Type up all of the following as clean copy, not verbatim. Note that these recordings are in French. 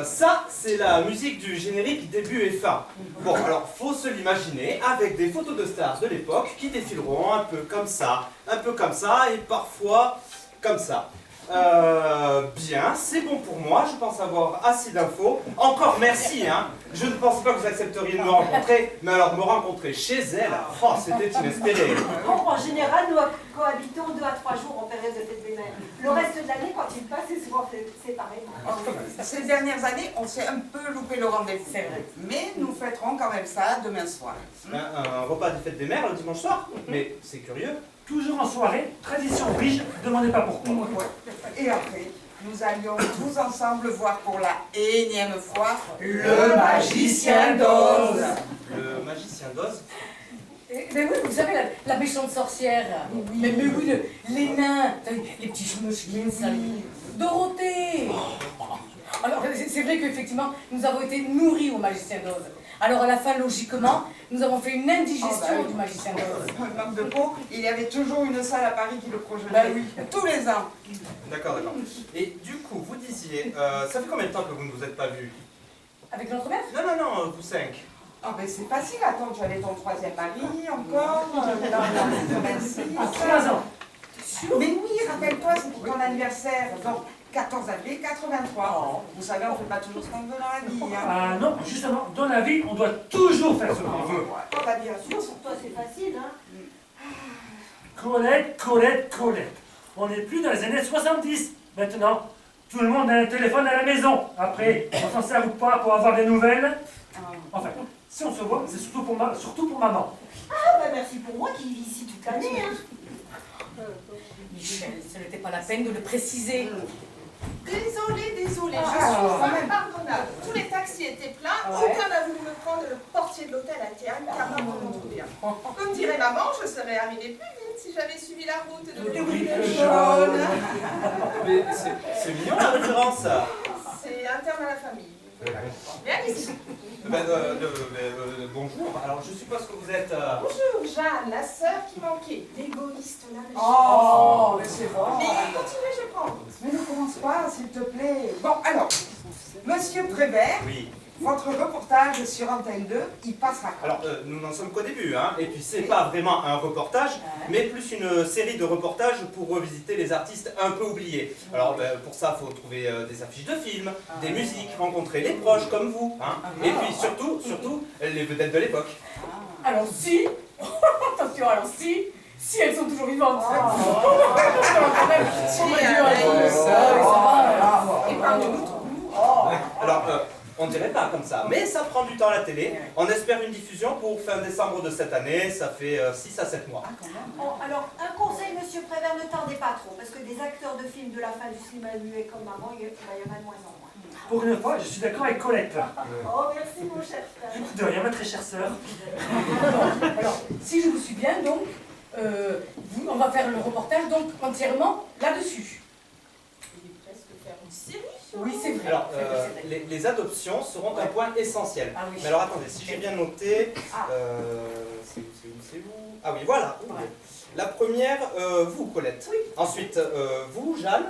Ça, c'est la musique du générique début et fin. Bon, alors, faut se l'imaginer avec des photos de stars de l'époque qui défileront un peu comme ça, et parfois comme ça. Bien, c'est bon pour moi, je pense avoir assez d'infos. Encore merci, hein. Je ne pensais pas que vous accepteriez de me rencontrer, mais alors me rencontrer chez elle, oh, c'était inespéré. Bon, en général, nous cohabitons 2 à 3 jours en période de fête des mères. Le reste de l'année, quand il passe, c'est souvent séparément. Ces dernières années, on s'est un peu loupé le rendez-vous. C'est vrai. Mais nous fêterons quand même ça demain soir. Un repas de fête des mères le dimanche soir? Mais c'est curieux. Toujours en soirée, tradition riche, demandez pas pourquoi. Et après, nous allions tous ensemble voir pour la énième fois le Magicien d'Oz. Le Magicien d'Oz? Mais oui, vous savez, la méchante sorcière. Mais oui, les nains, les petits schmouchkins, ça. Dorothée. Alors, c'est vrai qu'effectivement, nous avons été nourris au Magicien d'Oz. Alors, à la fin, logiquement, nous avons fait une indigestion du Magicien d'Oz. Manque de peau, il y avait toujours une salle à Paris qui le projetait. Ben oui. Tous les ans. D'accord, d'accord. Et du coup, vous disiez, ça fait combien de temps que vous ne vous êtes pas vus? Avec notre mère? Non, vous 5. Ah ben c'est facile, attends, j'avais ton 3e mari encore, dans 86. 3 ans. Mais oui, rappelle-toi, c'était ton anniversaire, donc 14 avril 83. Vous savez, on ne fait pas toujours ce qu'on veut dans la vie. Hein. Ah non, justement, dans la vie, on doit toujours faire ce qu'on veut. Oh, bah bien sûr, pour toi, c'est facile, hein. Colette. On n'est plus dans les années 70. Maintenant, tout le monde a un téléphone à la maison. Après, on s'en sert ou pas pour avoir des nouvelles. Enfin, si on se voit, c'est surtout pour maman. Ah, bah merci pour moi qui vis ici toute l'année, hein. Michel, ce n'était pas la peine de le préciser. Désolée, je suis impardonnable. Tous les taxis étaient pleins, aucun n'a voulu me prendre le portier de l'hôtel à Tiane, car maman m'en trouvait un. Comme dirait maman, je serais arrivée plus vite si j'avais suivi la route de l'Ouïe jaune. Mais c'est mignon la référence, ça. C'est interne à la famille. Viens ici. Bonjour, alors je suppose que vous êtes... Bonjour, Jeanne, la sœur qui manquait. L'égoïste là. Oh, mais c'est bon. Mais continuez, je prends. Mais ne commence pas, s'il te plaît. Bon, alors, Monsieur Prévert, Oui. votre reportage sur Antenne 2, il passera quand? Alors, nous n'en sommes qu'au début, hein. Et puis c'est pas vraiment un reportage, mais plus une série de reportages pour revisiter les artistes un peu oubliés. Alors, pour ça, il faut trouver des affiches de films, des musiques, rencontrer les proches comme vous, hein. Et puis surtout, les vedettes de l'époque. Alors si, attention, si elles sont toujours vivantes. Et parle-nous. Alors, on dirait pas comme ça, mais ça prend du temps à la télé. On espère une diffusion pour fin décembre de cette année, ça fait 6 à 7 mois. Bon, alors, un conseil, monsieur Prévert, ne tardez pas trop, parce que des acteurs de films de la fin du cinéma muet comme maman, il y en a de moins en moins. Pour une fois, je suis d'accord avec Colette. Oh, merci, mon cher frère. De rien, ma très chère sœur. Alors, si je vous suis bien, donc, on va faire le reportage donc entièrement là-dessus. Il est presque faire une série. Oui, c'est vrai. Alors, C'est vrai. les adoptions seront un point essentiel. Ah oui. Mais alors attendez, si j'ai bien noté, c'est où? Ah oui, voilà. Ouais. La première, vous, Colette. Oui. Ensuite, vous, Jeanne.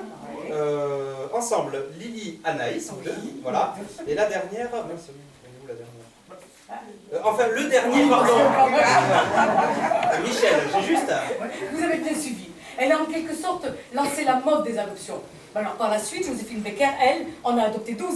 Ensemble, Lily, Anaïs, vous deux. Voilà. Et la dernière, mince, elle est où la dernière? Enfin, le dernier, pardon. Michel, j'ai juste. Vous avez bien suivi. Elle a en quelque sorte lancé la mode des adoptions. Alors par la suite, Joséphine Becker, elle, en a adopté 12.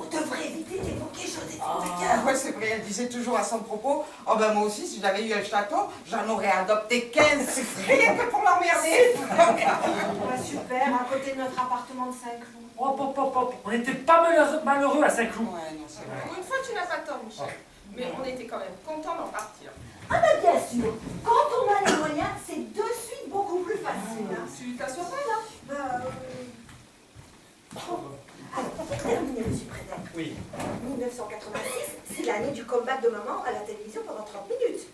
On devrait éviter d'évoquer Joséphine Ah, ouais, c'est vrai, elle disait toujours à son propos, oh ben moi aussi, si j'avais eu un château, j'en aurais adopté 15, rien que pour l'emmerder. Ouais, super, à côté de notre appartement de Saint-Cloud. Hop. On n'était pas malheureux à Saint-Cloud. Ouais, non, c'est vrai. Pour une fois, tu n'as pas tort, Michel. Mais on était quand même contents d'en partir. Ah ben bien sûr, quand on a les moyens, c'est de suite beaucoup plus facile. Hein. Tu t'assois pas là? Alors, pour terminer, monsieur Prévert, Oui. 1986, c'est l'année du comeback de maman à la télévision pendant 30 minutes.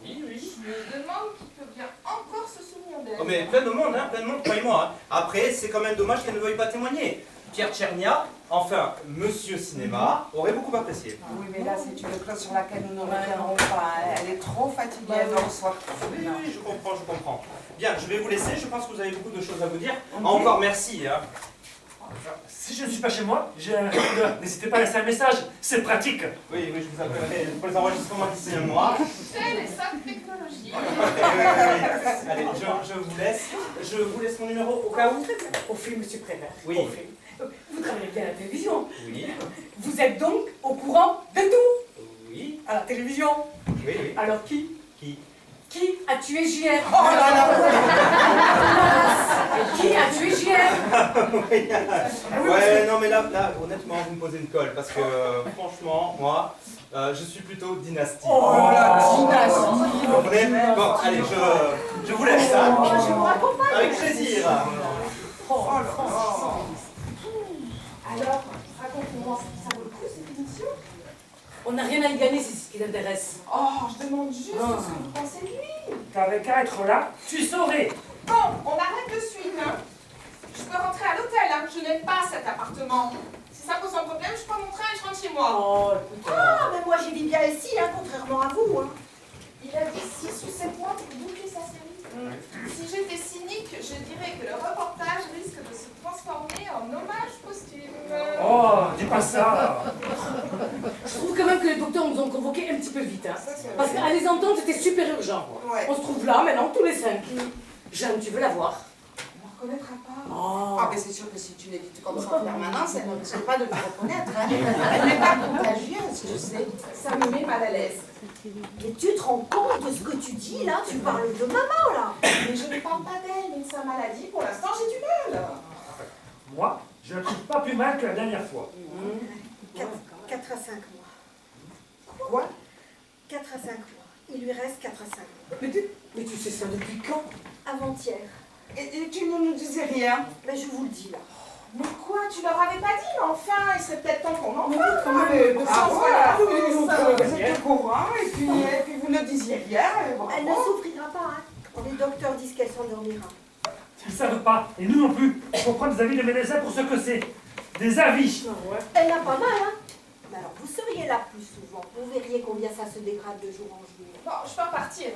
Oui. Je me demande qui peut bien encore se souvenir d'elle. Oh, mais plein de monde, croyez-moi. Hein. Après, c'est quand même dommage qu'elle ne veuille pas témoigner. Pierre Tchernia, enfin, Monsieur Cinéma, aurait beaucoup apprécié. Oui, mais là, c'est une clause sur laquelle nous ne reviendrons pas. Elle est trop fatiguée, elle doit reçoit. Oui, je comprends. Bien, je vais vous laisser, je pense que vous avez beaucoup de choses à vous dire. Encore merci. Hein. Si je ne suis pas chez moi, j'ai un répondeur. N'hésitez pas à laisser un message, c'est pratique. Oui, je vous appellerai pour les enregistrements d'ici un mois. C'est les sables technologies. Allez, je vous laisse mon numéro au cas où. Au film, monsieur Prévert. Oui. Au film. Vous travaillez bien à la télévision. Oui, Vous êtes donc au courant de tout oui, à la télévision. oui. Alors qui Qui a tué JR? Oh là là. Qui a tué JR? Ouais, non mais là, honnêtement, vous me posez une colle parce que franchement, moi, je suis plutôt dynastie. Oh la dynastie. Vous comprenez? Bon, allez, je vous laisse ça. Je vous raccompagne. Avec plaisir. Alors, raconte-moi, ça vaut le coup cette émission? On n'a rien à y gagner, c'est ce qui l'intéresse. Oh, je demande juste ce que vous pensez de lui. T'avais qu'à être là, tu saurais. Bon, on arrête de suite, hein. Je peux rentrer à l'hôtel, hein. Je n'aime pas cet appartement. Si ça pose un problème, je prends mon train et je rentre chez moi. Oh, écoute. Ah, mais moi j'y vis bien ici, hein, contrairement à vous. Hein. Il a dit 6 ou 7 mois pour boucler sa série. Si j'étais cynique, je dirais que le reportage risque de se transformer en hommage posthume. Oh, dis pas ça. Je trouve quand même que les docteurs nous ont convoqués un petit peu vite. Hein. Ça, c'est Parce vrai. qu'à les entendre, c'était super urgent. Ouais. On se trouve là, maintenant, tous les 5. Jeanne, tu veux la voir? On ne reconnaîtra pas. Oh. Ah, mais c'est sûr que si tu l'évites comme ça en permanence, elle ne risque pas de te reconnaître. Hein. Elle n'est pas contagieuse, je sais. Ça me met mal à l'aise. Mais tu te rends compte de ce que tu dis là? Tu parles de maman là. Mais je ne parle pas d'elle et de sa maladie. Pour l'instant, j'ai du mal. Moi, je ne trouve pas plus mal que la dernière fois. 4 à 5 mois. Quoi? 4 à 5 mois. Il lui reste 4 à 5 mois. Mais tu sais ça depuis quand? Avant-hier. Et tu ne nous disais rien? Mais je vous le dis là. Mais quoi, tu leur avais pas dit, mais enfin, il serait peut-être temps qu'on en parle. Quand même, Ah voilà, vous êtes êtes au courant et puis vous ne disiez rien. Elle ne souffrira pas, hein. Les docteurs disent qu'elle s'endormira. Ils ne savent pas, et nous non plus. Il faut prendre des avis de médecins pour ce que c'est. Des avis. Elle n'a pas mal, hein. Mais alors, vous seriez là plus souvent. Vous verriez combien ça se dégrade de jour en jour. Bon, je peux repartir.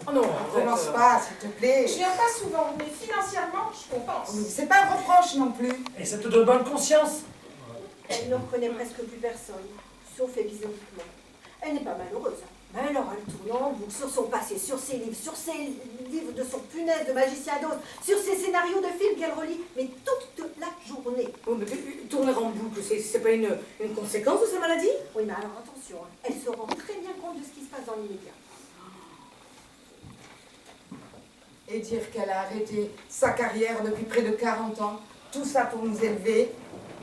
Oh non, Commence pas, s'il te plaît. Je viens pas souvent, mais financièrement, je compense. Mais c'est pas un reproche non plus. Et ça te donne bonne conscience. Elle ne reconnaît presque plus personne, sauf épisodiquement. Elle n'est pas malheureuse. Hein. Mais alors, elle tourne en boucle sur son passé, sur ses livres de son punaise de magicien d'os, sur ses scénarios de films qu'elle relit, mais toute la journée. Oh, mais tourner en boucle, c'est pas une conséquence de sa maladie? Oui, mais alors attention, hein. Elle se rend très bien compte de ce qui se passe dans l'immédiat. Et dire qu'elle a arrêté sa carrière depuis près de 40 ans. Tout ça pour nous élever.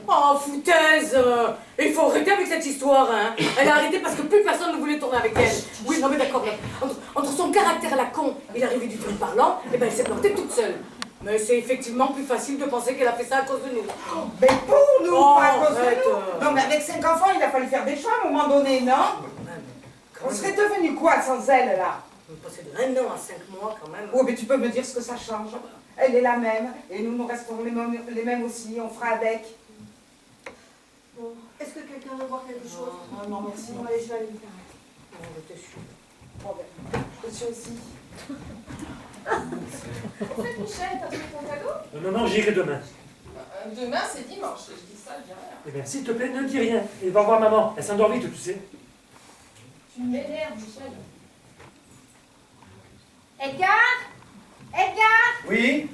Oh, foutaise! Il faut arrêter avec cette histoire, hein! Elle a arrêté parce que plus personne ne voulait tourner avec elle. Oui, non mais d'accord, entre son caractère à la con et l'arrivée du film parlant, eh ben elle s'est plantée toute seule. Mais c'est effectivement plus facile de penser qu'elle a fait ça à cause de nous. Mais pour nous, Oh, pas à cause de arrête, nous. Non, mais avec 5 enfants, il a fallu faire des choix à un moment donné, non? On serait devenu quoi sans elle, là? On est passé de 1 an à 5 mois quand même. Oh, mais tu peux me dire ce que ça change. Elle est la même, et nous restons les mêmes aussi, on fera avec. Bon, est-ce que quelqu'un veut voir quelque chose? Non, merci. Bon, allez, je vais aller me faire. Non, je te suis. Bon, ben, je suis aussi. En fait, Michel, t'as trouvé ton cadeau? Non, j'irai demain. Demain, c'est dimanche. Je dis ça, je dis rien. Eh bien, s'il te plaît, ne dis rien. Et va voir maman. Elle s'endort vite, tu sais. Tu m'énerves, Michel. Edgar? Edgar? Oui.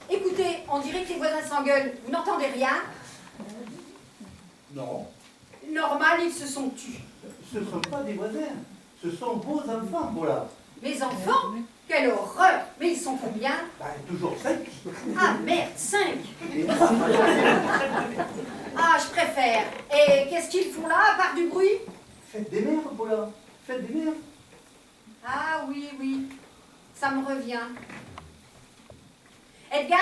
Écoutez, on dirait que les voisins s'engueulent. Vous n'entendez rien? Non, Normal, ils se sont tus. ce ne sont pas des voisins, ce sont vos enfants, voilà. Mes enfants? Quelle horreur! Mais ils sont combien? Bah, toujours 5. Ah merde, 5! Ah, je préfère. Et qu'est-ce qu'ils font là, à part du bruit? Faites des mères, voilà, faites des mères. Ah oui, ça me revient. Edgar?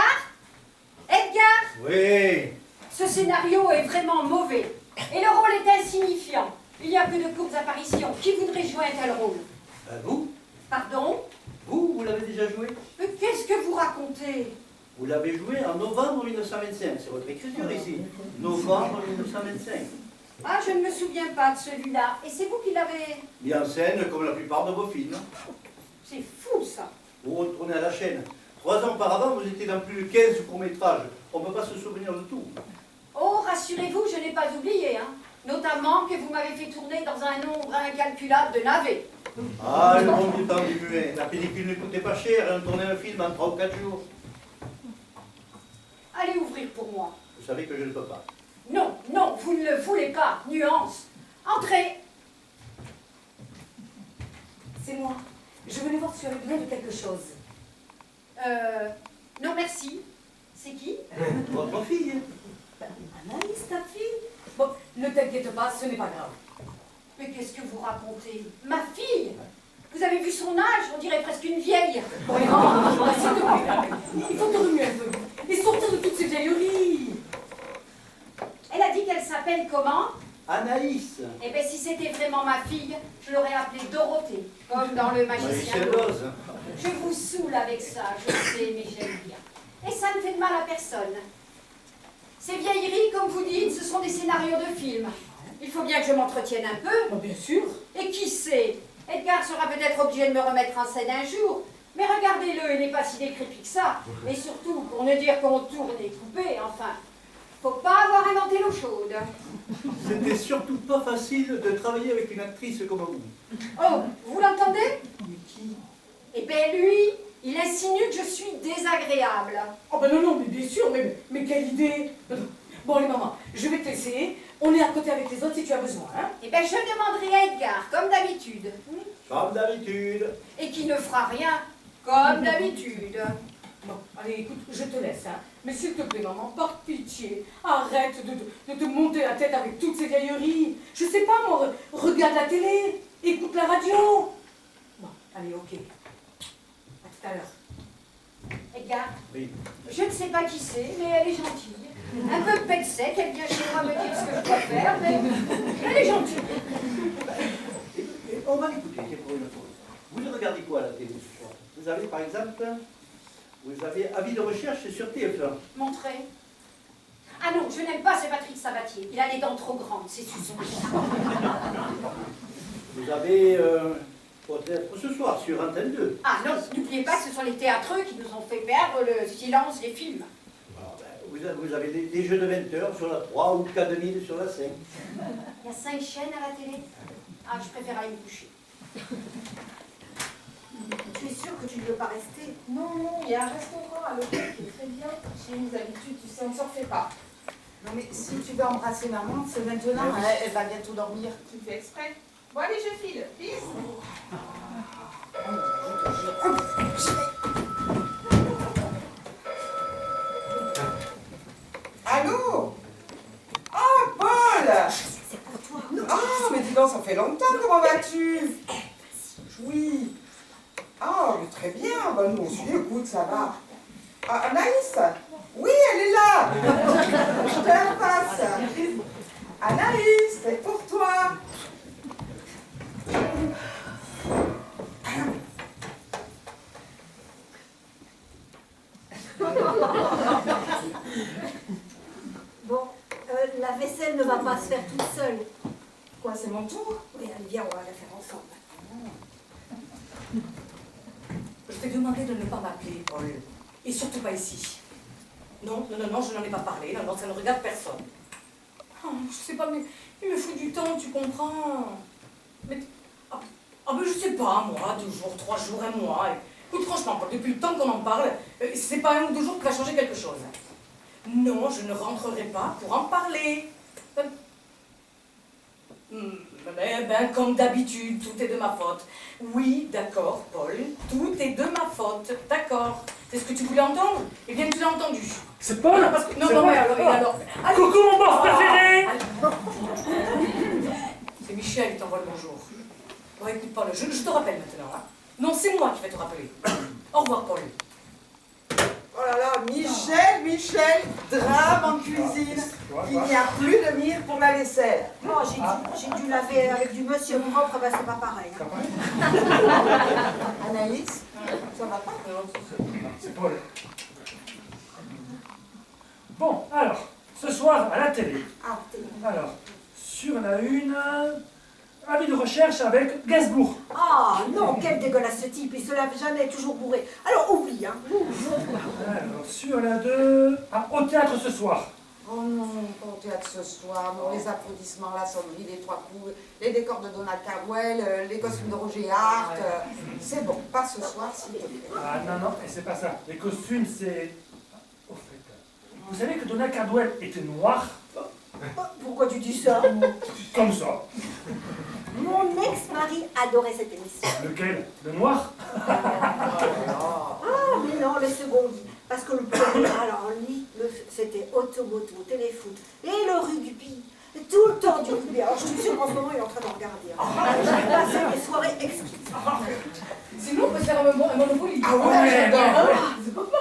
Edgar? Oui. Ce scénario est vraiment mauvais. Et le rôle est insignifiant. Il n'y a que de courtes apparitions. Qui voudrait jouer un tel rôle? Vous Pardon? vous l'avez déjà joué. Mais qu'est-ce que vous racontez? Vous l'avez joué en novembre 1925, c'est votre écriture ici. Novembre 1925. Ah, je ne me souviens pas de celui-là. Et c'est vous qui l'avez... Mis en scène comme la plupart de vos films. C'est fou, ça. Vous retournez à la chaîne. 3 ans auparavant, vous étiez dans plus de 15 courts-métrages. On ne peut pas se souvenir de tout. Oh, rassurez-vous, je n'ai pas oublié, hein. Notamment que vous m'avez fait tourner dans un nombre incalculable de navets. Ah, le bon du temps du muet. La pellicule ne coûtait pas cher et on tournait un film en 3 ou 4 jours. Allez ouvrir pour moi. Vous savez que je ne peux pas. Non, non, vous ne le voulez pas. Nuance. Entrez. C'est moi. Je venais voir si tu avais besoin de quelque chose. Non merci. C'est qui? Votre fille. Anaïs, ta fille? Bon, ne t'inquiète pas, ce n'est pas grave. Mais qu'est-ce que vous racontez? Ma fille? Vous avez vu son âge? On dirait presque une vieille. Bon, et maman, s'il te plaît, là, il faut te remuer un peu. Et sortir de toutes ces vieilleries. Elle a dit qu'elle s'appelle comment? Anaïs. Eh bien, si c'était vraiment ma fille, je l'aurais appelée Dorothée, comme dans le Magicien d'Oz. Je vous saoule avec ça, je sais, mais j'aime bien. Et ça ne fait de mal à personne. Ces vieilleries, comme vous dites, ce sont des scénarios de films. Il faut bien que je m'entretienne un peu. Bon, bien sûr. Et qui sait, Edgar sera peut-être obligé de me remettre en scène un jour. Mais regardez-le, il n'est pas si décrépit que ça. Et surtout, pour ne dire qu'on tourne et couper, enfin, faut pas avoir inventé l'eau chaude. C'était surtout pas facile de travailler avec une actrice comme vous. Oh, vous l'entendez? Mais qui? Eh bien lui, il insinue que je suis désagréable. Oh ben non, non, mais bien sûr, mais quelle idée. Bon, allez, maman, je vais te laisser. On est à côté avec les autres si tu as besoin, hein. Eh bien je demanderai à Edgar, comme d'habitude. Comme d'habitude. Et qui ne fera rien, comme d'habitude. Bon, allez, écoute, je te laisse, hein. Mais s'il te plaît, maman, par pitié, arrête de te monter la tête avec toutes ces vieilleries. Je sais pas, moi, regarde la télé, écoute la radio. Bon, allez, ok. À tout à l'heure. Edgar, Oui. je ne sais pas qui c'est, mais elle est gentille. Un peu pète sec, elle vient chez moi me dire ce que je dois faire, mais elle est gentille. Et on va l'écouter, c'est pour une fois. Vous regardez quoi à la télé ce soir? Vous avez par exemple, vous avez avis de recherche sur TF1. Montrez. Ah non, je n'aime pas ce Patrick Sabatier. Il a les dents trop grandes, c'est sous son Vous avez peut-être ce soir sur Antenne 2. Ah non, n'oubliez pas que ce sont les théâtreux qui nous ont fait perdre le silence des films. Alors, vous avez des jeux de 20 heures sur la 3 ou 4000 sur la 5. Il y a 5 chaînes à la télé. Ah, je préfère aller me coucher. Tu es sûre que tu ne veux pas rester? Non, non, il y a un restaurant à l'hôtel qui est très bien. J'ai mes habitudes, tu sais, on ne s'en fait pas. Non mais si tu veux embrasser maman, c'est maintenant, Oui. elle va bientôt dormir. Tu fais exprès. Bon, allez, je file. Peace. Allô? Oh, Paul! C'est pour toi. Ah, mais dis donc, ça fait longtemps, comment vas-tu? Oui. Ah, mais très bien, bah, nous aussi, écoute, ça va. Ah, Anaïs? Oui, elle est là. Je te la passe. Anaïs, c'est pour toi. Bon, la vaisselle ne va pas se faire toute seule. Quoi, c'est mon tour? Oui, allez, viens, on va la faire ensemble. Je t'ai demandé de ne pas m'appeler, Paul. Et surtout pas ici. Non, non, non, non, je n'en ai pas parlé. Non, non, ça ne regarde personne. Oh, je sais pas, mais il me faut du temps, tu comprends. Mais... mais je sais pas, moi, 2 jours, 3 jours, 1 mois. Écoute, franchement, Paul, depuis le temps qu'on en parle, c'est pas 1 ou 2 jours qui va changer quelque chose. Non, je ne rentrerai pas pour en parler. Ben, comme d'habitude, tout est de ma faute. Oui, d'accord, Paul, tout est de ma faute, d'accord. C'est ce que tu voulais entendre? Eh bien, tu l'as entendu. C'est Paul? Non, parce que... non, C'est non, Paul. mais alors... Allez. Coucou mon boss préféré! C'est Michel qui t'envoie le bonjour. Bon, écoute, Paul, je te rappelle maintenant. Hein. Non, c'est moi qui vais te rappeler. Au revoir, Paul. Oh là là, Michel, drame en cuisine. Il n'y a plus de mire pour la vaisselle. Oh, j'ai dû laver avec du monsieur propre, ben c'est pas pareil. Hein. Anaïs, ça va pas? C'est Paul. Bon, alors, ce soir à la télé. Ah, t'es... Alors, sur la une, avis de recherche avec Gainsbourg. Ah non, quel dégueulasse ce type, il se lave jamais, toujours bourré. Alors oublie, hein. Alors, sur la 2, au théâtre ce soir. Oh non, pas au théâtre ce soir. Bon, les applaudissements, la sonnerie, les trois coups, les décors de Donald Caldwell, les costumes de Roger Hart. C'est bon, pas ce soir, s'il te plaît. Ah non, et c'est pas ça. Les costumes, c'est... Au fait, vous savez que Donald Caldwell était noir? Pourquoi tu dis ça? Comme ça. Mon ex-mari adorait cette émission. Lequel? Le noir? Ah, mais non, le second. Parce que le premier, alors lui, c'était automoto, téléfoot, et le rugby. Tout le temps du rugby. Alors je suis sûre qu'en ce moment, il est en train de regarder. J'ai passé des soirées exquises. Sinon, on peut faire un Monopoly. Ah ouais, j'adore.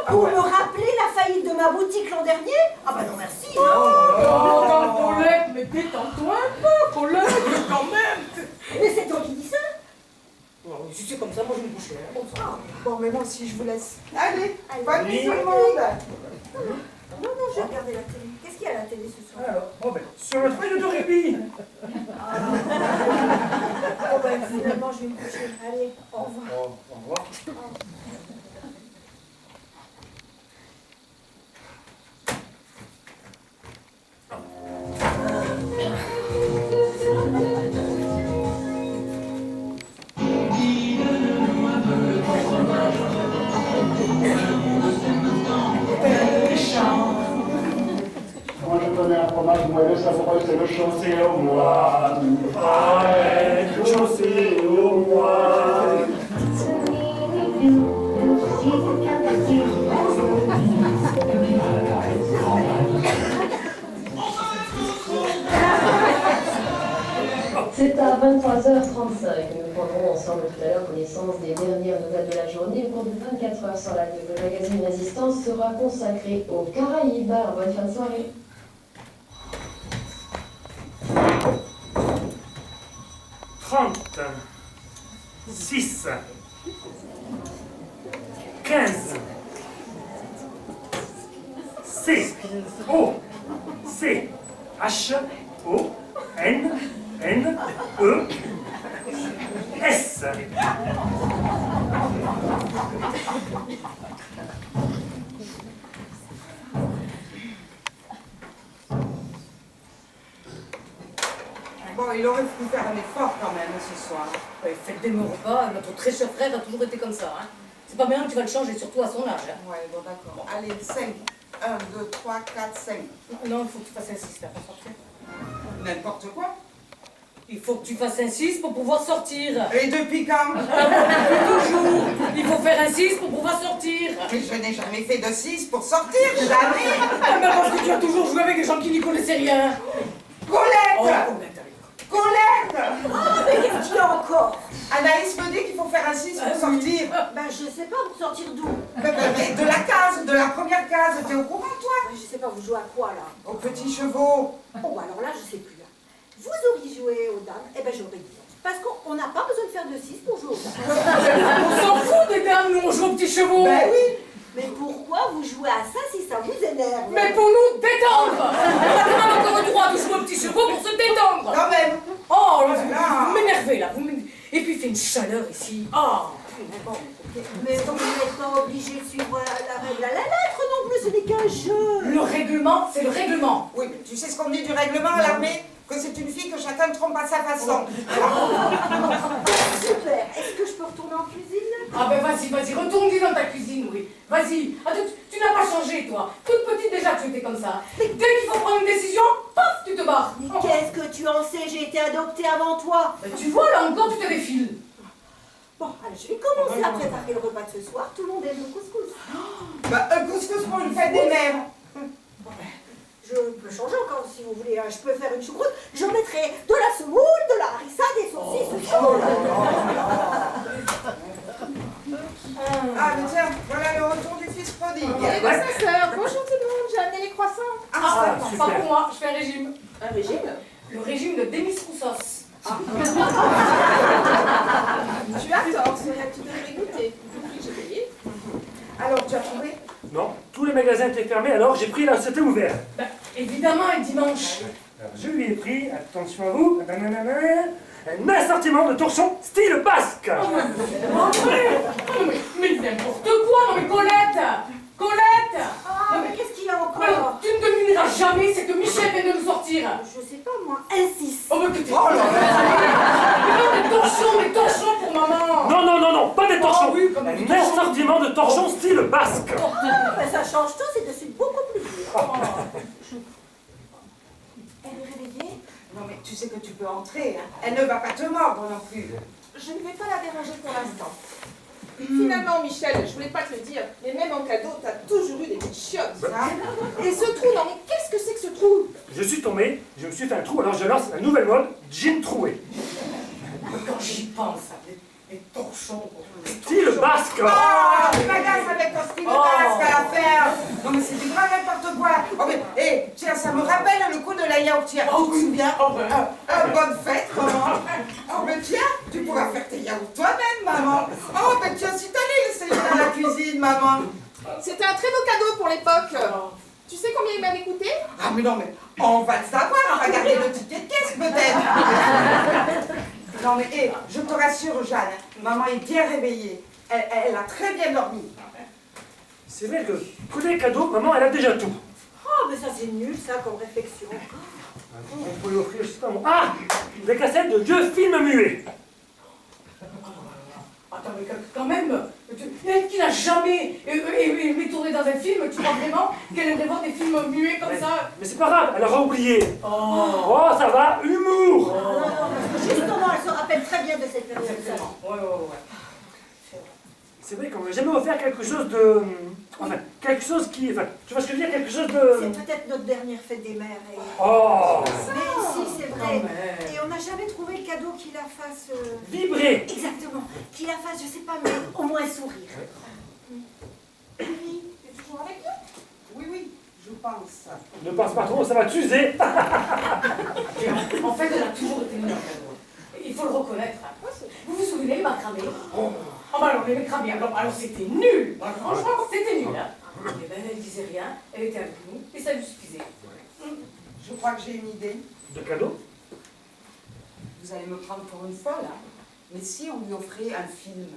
Pour me rappeler la faillite de ma boutique l'an dernier? Ah bah non, merci. Oh, Paulette, mais détends-toi un peu, Paulette, quand même. Mais c'est toi qui dis ça? Si c'est comme ça, moi je vais me coucher. Bonsoir. Bon, mais moi aussi, je vous laisse. Allez, Allez. bonne nuit tout le monde. Non, je vais regarder la télé. Qu'est-ce qu'il y a à la télé ce soir? Alors, oh ben, sur le feuille de répit. Oh ben finalement, je vais me coucher. Allez, au revoir. Au revoir. Moi je connais un fromage moelleux savoureux, c'est le chaussé au mois. Arrête, chaussé au mois. C'est à 23h35 que nous prendrons ensemble tout à l'heure connaissance des dernières nouvelles de la journée. Au cours de 24 heures sur la live, le magazine Résistance sera consacré aux Caraïbes. Bonne fin de soirée. 6, 15, C, O, C, H, O, N, N, E, S. Bon, il aurait pu faire un effort quand même ce soir. Ouais, faites des me repas, notre très cher frère a toujours été comme ça. Hein. C'est pas bien que tu vas le changer, surtout à son âge. Hein. Ouais, bon, d'accord. Allez, 5. 1, 2, 3, 4, 5. Non, il faut que tu fasses un 6 là pour sortir. N'importe quoi. Il faut que tu fasses un 6 pour pouvoir sortir. Et depuis quand? Toujours. Il faut faire un 6 pour pouvoir sortir. Mais je n'ai jamais fait de 6 pour sortir, jamais. Ah, mais parce que tu as toujours joué avec des gens qui n'y connaissaient rien. Colette! Oh, Colette, Colette! Mais qu'est-ce qu'il y a encore? Anaïs me dit qu'il faut faire un 6 pour sortir. Ben je sais pas, vous sortir d'où? Mais de la case, de la première case. T'es au courant, toi? Ben, je sais pas, vous jouez à quoi là? Aux petits chevaux. Oh, alors là, je sais plus. Vous auriez joué aux dames, eh ben j'aurais dit. Parce qu'on n'a pas besoin de faire de 6 pour jouer aux dames. on s'en fout des dames, nous on joue aux petits chevaux. Ben oui. Mais pourquoi vous jouez à ça si ça vous énerve? Mais pour nous détendre. On a quand même encore le droit de jouer aux petits chevaux pour se détendre. Quand même. Oh, là, Là. vous m'énervez là. Et puis il fait une chaleur ici. Oh. Mais vous n'êtes pas obligé de suivre la règle à la lettre non plus, ce n'est qu'un jeu. Le règlement, c'est le règlement. Oui, mais tu sais ce qu'on dit du règlement à l'armée? Que c'est une fille que chacun trompe à sa façon. Super. Est-ce que je peux retourner en cuisine? Ah ben vas-y, retourne-y dans ta cuisine, oui. Vas-y. Ah, tu n'as pas changé, toi. Toute petite déjà, tu étais comme ça. Dès qu'il faut prendre une décision, paf, tu te barres. Mais qu'est-ce que tu en sais? J'ai été adoptée avant toi. Ben, tu vois, là encore, tu te défiles. Bon, allez, je vais commencer à préparer le repas de ce soir. Tout le monde aime le couscous. Bah, un couscous pour une fête des mères. Je peux changer encore si vous voulez. Je peux faire une choucroute. Je mettrai de la semoule, de la harissa, des saucisses. Ah, mais tiens, voilà le retour du fils prodigue. Et de sa sœur. Bonjour tout le monde, j'ai amené les croissants. Ah, super. pas pour moi, je fais un régime. Un régime? Le régime de Demis Roussos. Tu as tort, Sonia, tu devrais goûter. J'ai payé. Alors, tu as trouvé? Non, tous les magasins étaient fermés, alors j'ai pris là, c'était ouvert. Ben, évidemment, un dimanche. Alors, je lui ai pris, attention à vous, nanana, un assortiment de torchons style basque. Mais n'importe quoi, non mais Colette! Colette! Ah, mais qu'est-ce qu'il y a Mais encore? tu ne devineras jamais, c'est que Michel vient de nous sortir. Je sais pas, moi. Insiste. Oh, mais que t'es... Oh là là! Mais non, des torchons pour maman! Non, non, non, non, pas des torchons. Oh, oui, comme des Un torchons. assortiment de torchons style basque. Ah, ben ça change tout, c'est de suite beaucoup plus dur. Elle est réveillée? Non mais tu sais que tu peux entrer, hein. Elle ne va pas te mordre non plus. Je ne vais pas la déranger pour l'instant. Finalement, Michel, je voulais pas te le dire, mais même en cadeau, t'as toujours eu des petites chiottes. Hein. Et ce trou, non mais qu'est-ce que c'est que ce trou? Je suis tombé, je me suis fait un trou, alors je lance la nouvelle mode, jean troué. Quand j'y pense, les torchons... Style basque. Ah, tu m'agaces avec ton style de basque à faire. Non mais c'est du grand n'importe quoi. Oh mais, hé, tiens, ça me rappelle le coup de la yaourtière. Tu te souviens? Bonne fête, maman. Oh mais tiens, tu pourras faire tes yaourts toi-même, maman. Oh mais tiens, si t'allais essayer dans la cuisine, maman. C'était un très beau cadeau pour l'époque. Tu sais combien il m'avait coûté? Ah mais non mais, on va le savoir, on va garder le ticket de caisse peut-être. Non mais, hé, je te rassure, Jeanne, maman est bien réveillée. Elle a très bien dormi. C'est vrai que côté cadeau, maman, elle a déjà tout. Oh, mais ça c'est nul, ça, comme réflexion. On peut lui offrir, je sais pas moi. Ah, des cassettes de vieux films muets. Attends, mais quand même, elle qui n'a jamais aimé tourner dans un film, tu crois vraiment qu'elle aimerait voir des films muets comme ça? Mais c'est pas grave, elle aura oublié. Oh, ça va, humour. Non, parce que justement, elle se rappelle très bien de cette période. exactement. Ouais. C'est vrai qu'on m'a jamais offert quelque chose de... Enfin, quelque chose qui... Enfin, tu vois ce que je veux dire? Quelque chose de... C'est peut-être notre dernière fête des mères. Et... Oh, Mais si, c'est vrai. Non, mais- Et on n'a jamais trouvé le cadeau qui la fasse... vibrer. Exactement. Qui la fasse, je sais pas, mais au moins sourire. Oui, t'es toujours avec nous? Oui, je pense. Ne pense pas trop, ça va t'user. En fait, elle a toujours été nulle en cadeau. Il faut le reconnaître. Vous vous souvenez, il m'a cramé. Oh bah alors, elle m'a cramé. Alors c'était nul. Franchement, c'était nul. Hein. Et ben, elle disait rien, elle était avec nous, et ça lui suffisait. Je crois que j'ai une idée. De cadeau? Vous allez me prendre pour une folle, hein. Mais si on lui offrait un film?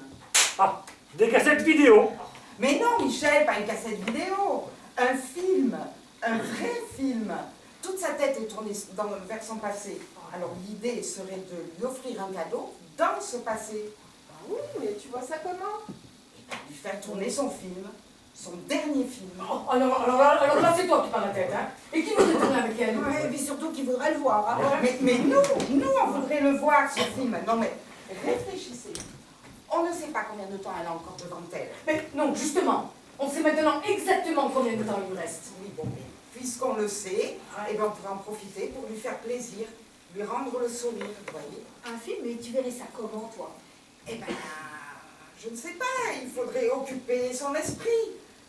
Ah, des cassettes vidéo. Mais non, Michel, pas une cassette vidéo. Un film. Un vrai film. Toute sa tête est tournée vers son passé. Alors l'idée serait de lui offrir un cadeau dans ce passé. Ah oui, mais tu vois ça comment? Lui faire tourner son film. Son dernier film. Oh, alors là, c'est toi qui parles la tête. Hein. Et qui voudrait tourner avec elle? Ouais, et puis surtout qu'il voudrait le voir. Hein. Mais nous, on voudrait le voir, ce film. Non mais, réfléchissez. On ne sait pas combien de temps elle a encore devant elle. Mais non, justement, on sait maintenant exactement combien de temps il nous reste. Oui, bon, mais puisqu'on le sait, eh ben, on pourrait en profiter pour lui faire plaisir, lui rendre le sourire, vous voyez. Un film, mais tu verrais ça comment, toi? Eh ben, je ne sais pas, il faudrait occuper son esprit,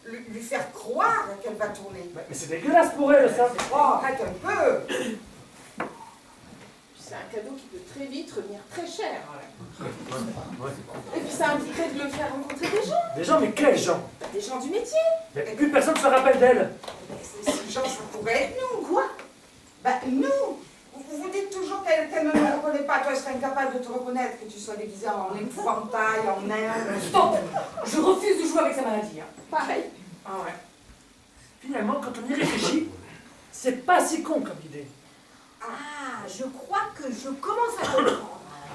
lui faire croire qu'elle va tourner. Mais c'est dégueulasse pour elle, ça. Oh, arrête un peu. C'est un cadeau qui peut très vite revenir très cher. Et puis ça impliquerait de le faire rencontrer des gens. Des gens, mais quels gens? Des gens du métier. Mais plus personne ne se rappelle d'elle. Ces gens, ça pourrait être nous. Quoi? Ben, nous. Vous dites toujours qu'elle ne nous reconnaît pas. Toi, elle serait incapable de te reconnaître, que tu sois déguisé en épouvantail, en nain. Stop! Je refuse de jouer avec sa maladie. Hein. Pareil. Ah ouais. Finalement, quand on y réfléchit, c'est pas si con comme idée. Ah, je crois que je commence à comprendre.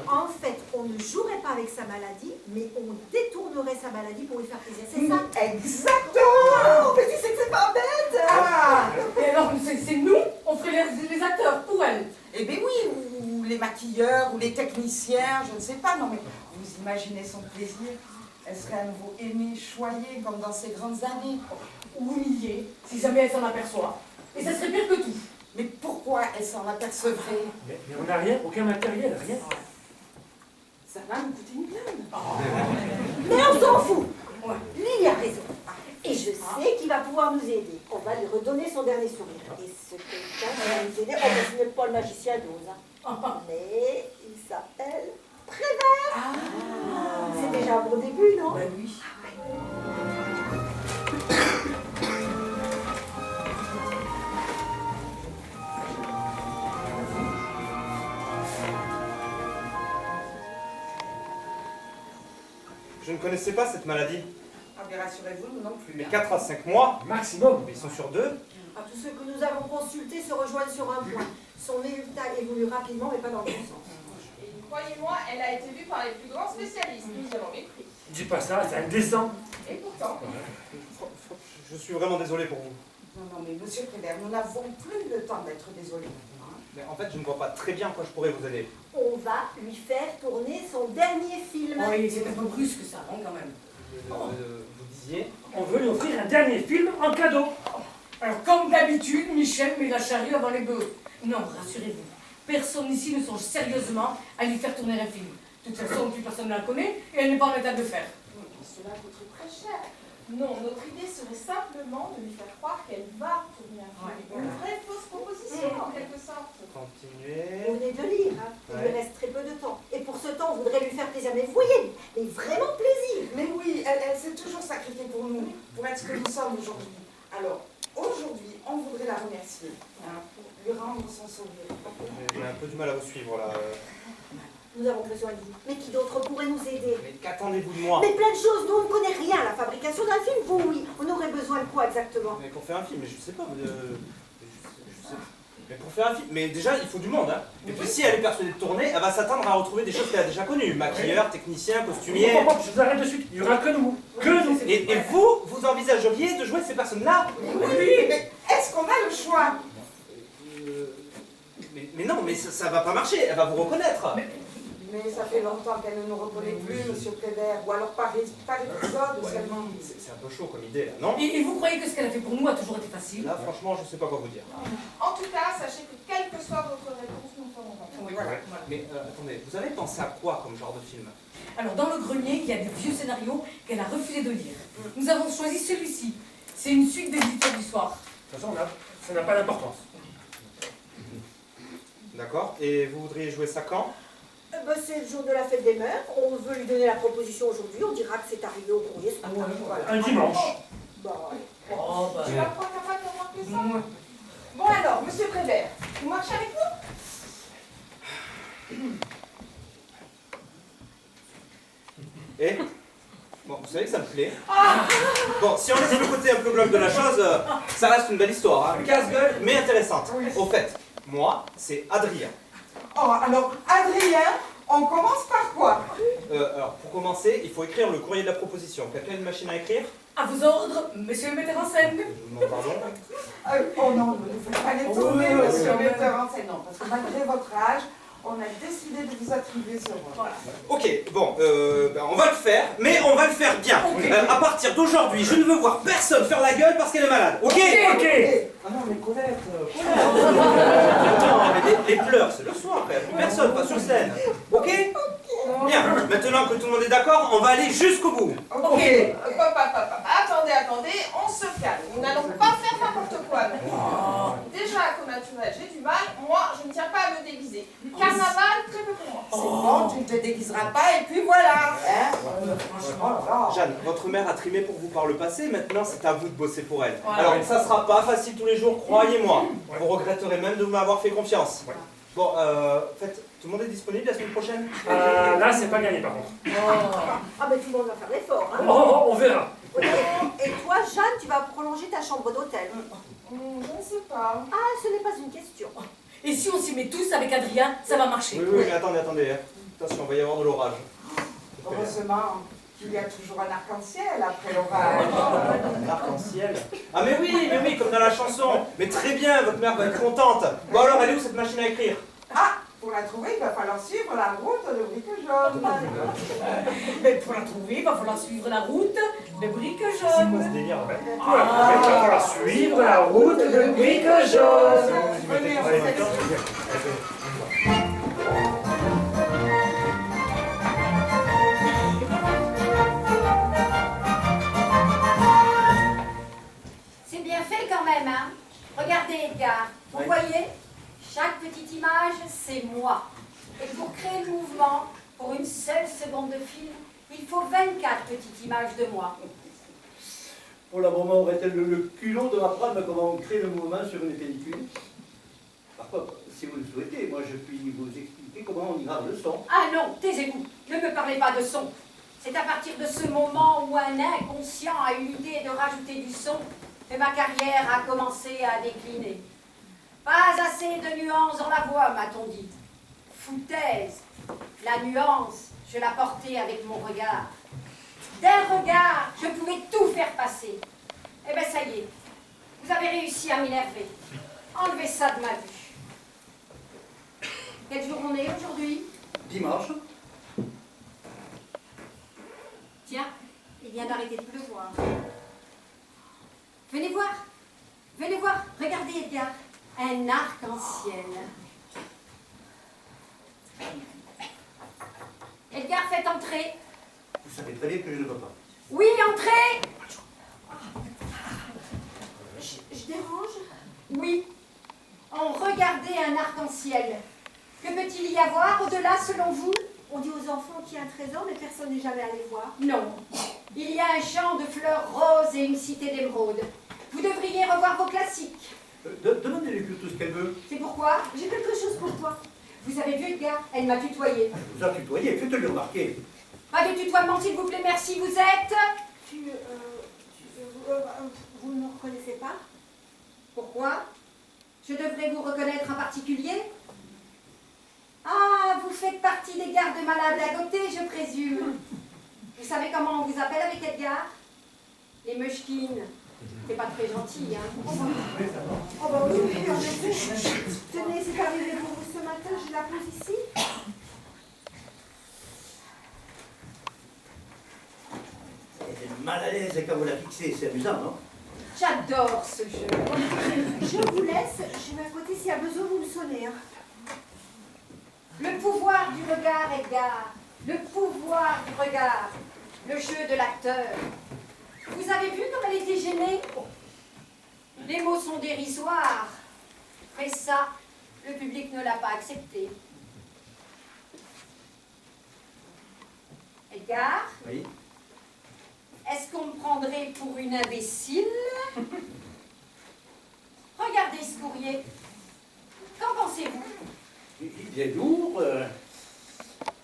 En fait, on ne jouerait pas avec sa maladie, mais on détournerait sa maladie pour lui faire plaisir. C'est ça? Exactement. Mais tu sais que c'est pas bête! Ah. Et alors, c'est nous, on ferait les acteurs pour elle. Eh bien oui, ou les maquilleurs, ou les techniciens, je ne sais pas. Non mais, vous imaginez son plaisir? Elle serait à nouveau aimée, choyée, comme dans ses grandes années. Ou humiliée, si jamais elle s'en aperçoit. Et ça serait pire que tout. Mais pourquoi elle s'en apercevrait? Mais on n'a rien, aucun matériel, rien. Ça va nous coûter une blinde. Mais on s'en fout! Ouais. Lily a raison. Et je sais qu'il va pouvoir nous aider. On va lui redonner son dernier sourire. Et ce quelqu'un qui va nous aider, ce n'est pas le magicien d'Oz. Mais il s'appelle Prévert. C'est déjà un bon début, non? Ben oui. Je ne connaissais pas cette maladie. Ah bien rassurez-vous, nous non plus. Mais 4 à 5 mois Maximum. Mais ils sont sur 2. Ah, tous ceux que nous avons consultés se rejoignent sur un point. Son résultat évolue rapidement, mais pas dans le bon sens. Et croyez-moi, elle a été vue par les plus grands spécialistes. Nous y avons mépris. Dis pas ça, c'est indécent. Et pourtant, Je suis vraiment désolé pour vous. Non, non, mais monsieur Prévert, nous n'avons plus le temps d'être désolés maintenant. Hein. Mais en fait, je ne vois pas très bien en quoi je pourrais vous aider. On va lui faire tourner son dernier film. Oui, c'est un peu brusque ça, hein, quand même. Vous disiez? On veut lui offrir un dernier film en cadeau. Alors, comme d'habitude, Michel met la charrue avant les bœufs. Non, rassurez-vous, personne ici ne songe sérieusement à lui faire tourner un film. De toute façon, plus personne ne la connaît et elle n'est pas en état de le faire. mais cela coûterait très cher. Non, notre idée serait simplement de lui faire croire qu'elle va tourner un film. Ouais. Une vraie fausse proposition, en quelque sorte. Continuez. Vous venez de lire, hein. Il Ouais. lui reste très peu de temps. Et pour ce temps, on voudrait lui faire plaisir. Mais vous voyez, mais vraiment plaisir. Mais oui, elle s'est toujours sacrifiée pour nous, pour être ce que nous sommes aujourd'hui. Alors, aujourd'hui, on voudrait la remercier, hein, pour lui rendre son sourire. J'ai un peu du mal à vous suivre là. Nous avons besoin de vous. Mais qui d'autre pourrait nous aider? Mais qu'attendez-vous de moi? Mais plein de choses. Nous, on ne connaît rien à la fabrication d'un film. Vous, oui. On aurait besoin de quoi exactement? Mais pour faire un film, mais je sais pas. Je sais. Mais pour faire un film, mais déjà il faut du monde. Hein. Et puis si elle est persuadée de tourner, elle va s'attendre à retrouver des choses qu'elle a déjà connues. Maquilleur, technicien, costumier. Je vous arrête de suite. Il n'y aura que nous. Que nous. Et vous, vous envisageriez de jouer ces personnes-là? Oui, mais est-ce qu'on a le choix? Mais non, mais ça va pas marcher. Elle va vous reconnaître. Mais ça fait longtemps qu'elle ne nous reconnaît plus, monsieur Prévert, ou alors par épisode seulement. C'est un peu chaud comme idée là, non? Et vous croyez que ce qu'elle a fait pour nous a toujours été facile? Là, franchement, je sais pas quoi vous dire. En tout cas, sachez que quelle que soit votre réponse, nous ferons votre. Oui, voilà. Mais attendez, vous avez pensé à quoi comme genre de film? Alors, dans le grenier, il y a des vieux scénarios qu'elle a refusé de lire. Nous avons choisi celui-ci. C'est une suite des éditeurs du soir. De toute façon, ça n'a pas d'importance. D'accord. Et vous voudriez jouer ça quand? C'est le jour de la fête des mères. On veut lui donner la proposition aujourd'hui. On dira que c'est arrivé au courrier ce matin. Voilà. Un dimanche. Bah, Oh, bah. Tu vas pas capable de remarquer ça? Ouais. Bon alors, monsieur Prévert, vous marchez avec nous? Et bon, vous savez que ça me plaît. Bon, si on laisse le côté un peu glauque de la chose, ça reste une belle histoire. Hein. Casse-gueule, mais intéressante. Au fait, moi, c'est Adrien. Oh, alors, Adrien, on commence par quoi? Alors, pour commencer, il faut écrire le courrier de la proposition. Quelqu'un a une machine à écrire? À vos ordres, monsieur le metteur en scène. Non, pardon. Oh non, ne vous faites pas les tourner, monsieur le metteur en scène. Non, parce que malgré votre âge, on a décidé de vous attribuer ce rôle. Voilà. Ok, bon, on va le faire, mais on va le faire bien. À partir d'aujourd'hui, je ne veux voir personne faire la gueule parce qu'elle est malade. Ok? Ok. Ah non, mais Colette, Non, mais les pleurs, c'est le soir, après. Personne, pas sur scène. Ok? Bien, maintenant que tout le monde est d'accord, on va aller jusqu'au bout. Ok. Attendez, on se calme. Nous n'allons pas faire n'importe quoi. non. Déjà, qu'au naturel, j'ai du mal. Moi, je ne tiens pas à me déguiser. Carnaval, très peu pour moi. C'est bon, tu ne te déguiseras pas et puis voilà. Hein? Franchement, Jeanne, votre mère a trimé pour vous par le passé, maintenant c'est à vous de bosser pour elle. Ouais. Alors ça sera pas facile tous les jours, croyez-moi. Vous regretterez même de m'avoir fait confiance. Bon, en fait, tout le monde est disponible la semaine prochaine? Là, c'est pas gagné par contre. ah, mais tout le monde va faire l'effort. Hein. On verra. Et toi, Jeanne, tu vas prolonger ta chambre d'hôtel. Je ne sais pas. Ah, ce n'est pas une question. Et si on s'y met tous avec Adrien, ça va marcher. Oui, mais attendez. Hein. Attention, il va y avoir de l'orage. heureusement qu'il y a toujours un arc-en-ciel après l'orage. Un arc-en-ciel. Ah mais oui, comme dans la chanson. Mais très bien, votre mère va être contente. Bon alors, elle est où cette machine à écrire? Ah, pour la trouver, il va falloir suivre la route de briques jaunes. Mais pour la trouver, il va falloir suivre la route de briques C'est quoi ce jaunes. délire? Pour la trouver, il va falloir suivre la route de briques jaunes. C'est bien fait quand même, hein? Regardez, Edgar. Vous voyez? Chaque petite image, c'est moi. Et pour créer le mouvement, pour une seule seconde de film, il faut 24 petites images de moi. Oh la maman aurait-elle le culot de m'apprendre comment on crée le mouvement sur une pellicule? Par contre, si vous le souhaitez, moi je puis vous expliquer comment on y grave le son. Ah non, taisez-vous. Ne me parlez pas de son. C'est à partir de ce moment où un inconscient a eu l'idée de rajouter du son que ma carrière a commencé à décliner. Pas assez de nuances dans la voix, m'a-t-on dit. Foutaise. La nuance, je la portais avec mon regard. D'un regard, je pouvais tout faire passer. Eh bien, ça y est. Vous avez réussi à m'énerver. Enlevez ça de ma vue. Quel jour on est aujourd'hui? Dimanche. Tiens, il vient d'arrêter de pleuvoir. Venez voir. Venez voir. Regardez, Edgar. Un arc-en-ciel. Edgar, faites entrer. Vous savez très bien que je ne veux pas. Oui, entrez. Je dérange? Oui. On regardait un arc-en-ciel. Que peut-il y avoir au-delà, selon vous? On dit aux enfants qu'il y a un trésor, mais personne n'est jamais allé voir. Non. Il y a un champ de fleurs roses et une cité d'émeraude. Vous devriez revoir vos classiques. Demandez-lui plutôt ce qu'elle veut. C'est pourquoi? J'ai quelque chose pour toi. Vous avez vu, Edgar? Elle m'a tutoyé. Elle vous a tutoyé, faites-le remarquer. Pas de tutoiement, s'il vous plaît, merci. Vous êtes? Vous ne me reconnaissez pas? Pourquoi? Je devrais vous reconnaître en particulier? Ah, vous faites partie des gardes malades à côté, je présume. Vous savez comment on vous appelle avec Edgar? Les Meuchkines. C'est pas très gentil, hein? Oh bah oui, en effet. Tenez, c'est arrivé pour vous ce matin, je la pose ici. Elle est mal à l'aise quand vous la fixez, c'est amusant, non? J'adore ce jeu. Je vous laisse, je vais à côté, s'il y a besoin, vous me sonnez. Hein. Le pouvoir du regard, Edgar. Le pouvoir du regard. Le jeu de l'acteur. Vous avez vu comme elle était gênée? Les mots sont dérisoires. Mais ça, le public ne l'a pas accepté. Edgar? Oui. Est-ce qu'on me prendrait pour une imbécile? Regardez ce courrier. Qu'en pensez-vous? Il est lourd,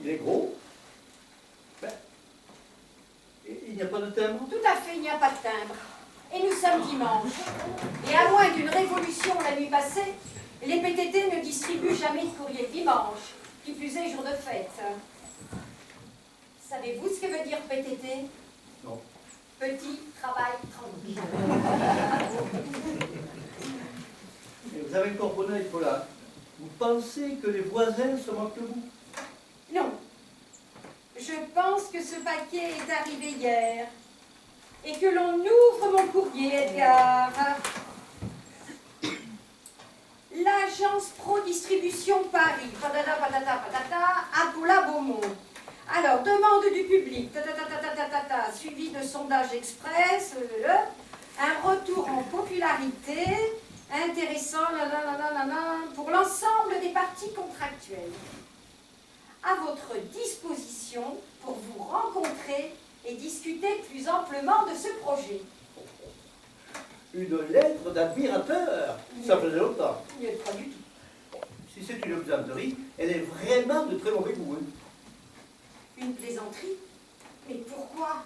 il est gros. Ben, il n'y a pas de timbre? Tout à fait, il n'y a pas de timbre. Et nous sommes dimanche. Et à moins d'une révolution la nuit passée, les PTT ne distribuent jamais de courrier le dimanche, qui plus est jour de fête. Savez-vous ce que veut dire PTT? Non. Petit travail tranquille. Et vous avez encore bon œil, Paula. Vous pensez que les voisins se moquent de vous? Non. Je pense que ce paquet est arrivé hier. Et que l'on ouvre mon courrier, Edgar. L'agence Pro Distribution Paris, patata patata patata, à Paula-Beaumont. Alors, demande du public, suivi de sondage express, un retour en popularité, intéressant, pour l'ensemble des parties contractuelles. À votre disposition pour vous rencontrer et discuter plus amplement de ce projet. Une lettre d'admirateur? Ça faisait longtemps. Il n'y a pas du tout. Si c'est une plaisanterie, elle est vraiment de très mauvais goût. Hein. Une plaisanterie? Mais pourquoi?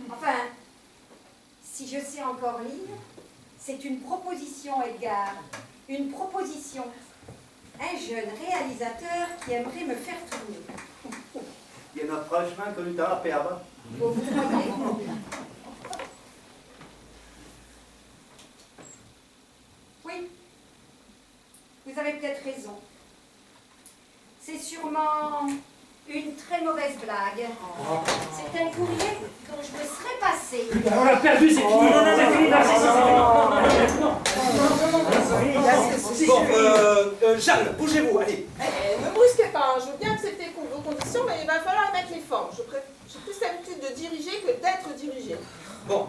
Enfin, si je sais encore lire, c'est une proposition, Edgar. Une proposition. Un jeune réalisateur qui aimerait me faire tourner. Il y en a franchement connu dans la PABA. Vous croyez? Oui. Vous avez peut-être raison. C'est sûrement une très mauvaise blague. C'est un courrier dont je me serais passé. On l'a perdu, c'est fini. C'est fini, non, Bon, Jeanne, bougez-vous, allez. Ne brusquez pas, hein. Je veux bien accepter vos conditions, mais il va falloir mettre les formes. J'ai plus l'habitude de diriger que d'être dirigée. Bon,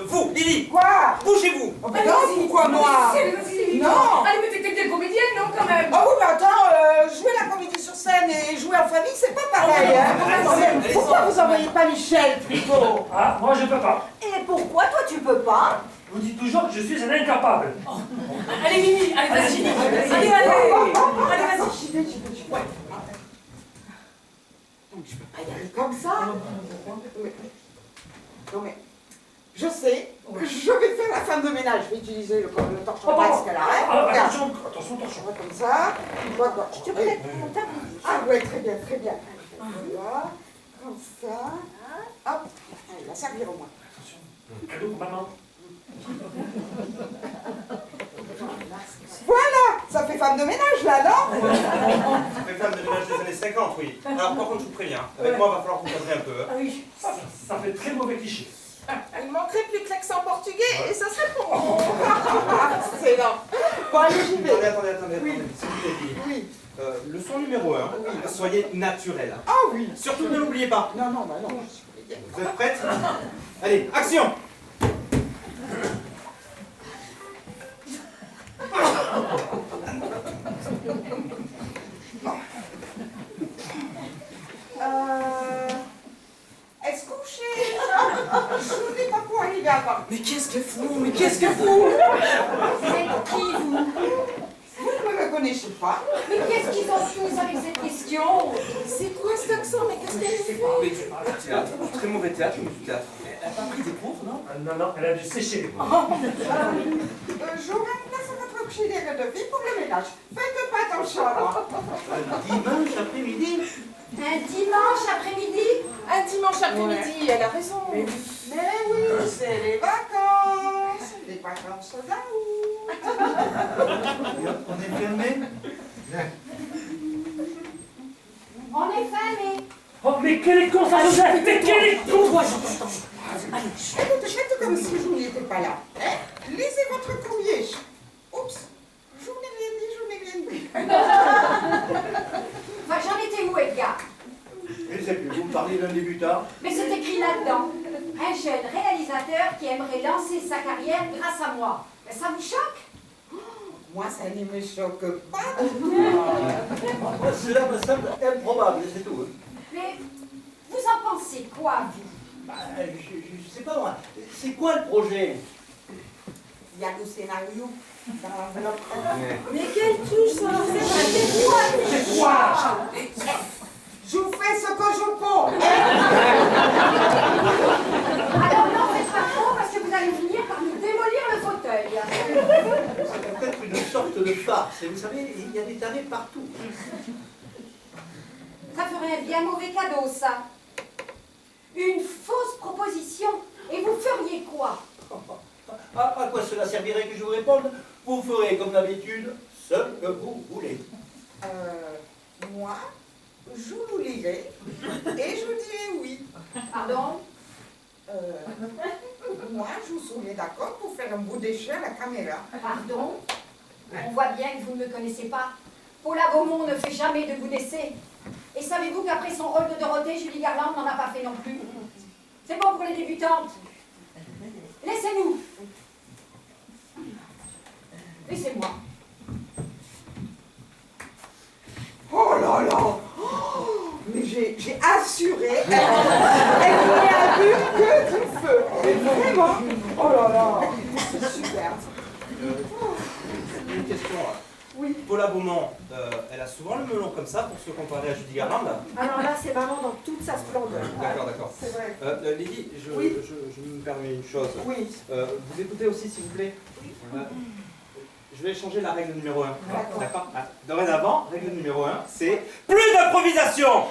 vous, Lily, Quoi? bougez-vous. Oh, mais non, pourquoi moi? Non. Allez, mais t'es comédienne, non, quand même? Ah oui, mais attends, jouer la comédie sur scène et jouer en famille, c'est pas pareil. Hein. Pourquoi vous envoyez pas Michel, plutôt? Ah, moi je peux pas. Et pourquoi toi tu peux pas? Je vous dis toujours que je suis un incapable. Allez, Mimi, allez, vas-y. Allez, vas-y. Ouais. Je peux pas y aller comme ça. Non mais, je sais, je vais faire la femme de ménage. Je vais utiliser le torchon parce qu'elle a. Attention, attention. Comme ça. Je te prête mon table. Ah ouais, très bien, très bien. Voilà, comme ça. Hop, il va servir au moins. Attention. Cadeau pour maman. Voilà, ça fait femme de ménage là, non? Ça fait femme de ménage des années 50, oui. Alors par contre, je vous préviens, avec moi, il va falloir que vous cadrez un peu. Ah oui. Ça fait très mauvais cliché. Il manquerait plus que l'accent portugais et ça serait pour moi. C'est là. Bon, allez, j'y vais. Attendez. Oui. S'il vous plaît, Oui. leçon numéro 1, soyez naturel. Ah oui. Surtout ne l'oubliez pas. Non, bah non. Vous êtes prêtes? Allez, action! Est-ce qu'on je n'ai pas pour arriver avant. Mais qu'est-ce qu'elle fout? Mais qu'est-ce qu'elle fout? C'est qui, vous? Vous ne me reconnaissez pas? Mais qu'est-ce qu'ils ont tous avec cette question? C'est quoi cet accent? Mais qu'est-ce qu'elle fait? Mais théâtre, très mauvais théâtre, je me suis théâtre. Elle n'a pas pris des cours, non? Non, elle a dû sécher les cours. Je vous remplace votre auxiliaire de vie pour le ménage. Faites pas attention à moi. Dimanche après-midi. Un dimanche après-midi? Un dimanche après-midi, elle a raison. Mais oui, c'est les vacances. Les vacances d'août. On est fermé. On est fermé. Oh, mais quel est con ça, Joseph! Mais quel est con! Faites comme si vous n'étiez pas là. Hein? Lisez votre courrier. Oups, je n'ai rien dit. Enfin, j'en étais où, Edgar? Je ne sais plus, vous me parlez d'un débutant. Mais c'est écrit là-dedans. Un jeune réalisateur qui aimerait lancer sa carrière grâce à moi. Mais ça vous choque? Moi, ça ne me choque pas du tout. Moi, cela me semble improbable, c'est tout. Mais vous en pensez quoi, vous? Bah, je sais pas moi. C'est quoi le projet? Il y a le scénario dans l'enveloppe. Mais quelle touche ça? C'est quoi? Je vous fais ce que je peux. Alors non, faites pas trop parce que vous allez finir par nous démolir le fauteuil. C'est peut-être une sorte de farce. Et vous savez, il y a des tarés partout. Ça ferait un bien mauvais cadeau, ça. Une fausse proposition. Et vous feriez quoi? À quoi cela servirait que je vous réponde? Vous ferez comme d'habitude ce que vous voulez. Moi, je vous lirai et je dirai oui. Pardon? Moi, je vous serais d'accord pour faire un bout d'échelle à la caméra. Pardon? On voit bien que vous ne me connaissez pas. Paula Beaumont ne fait jamais de bout d'essai. Et savez-vous qu'après son rôle de Dorothée, Julie Garland n'en a pas fait non plus? C'est bon pour les débutantes. Laissez-nous. Laissez-moi. Oh là là! Mais j'ai assuré, elle n'y a vu que du feu. Mais vraiment, oh là là, c'est super. Une question. Oui. Paula Beaumont, elle a souvent le melon comme ça pour se comparer à Judy Garland. Alors là, c'est maman dans toute sa splendeur. D'accord. C'est vrai. Lydie, je me permets une chose. Oui. Vous écoutez aussi, s'il vous plaît? Je vais changer la règle numéro 1. D'accord. Dorénavant, règle numéro 1, c'est plus d'improvisation.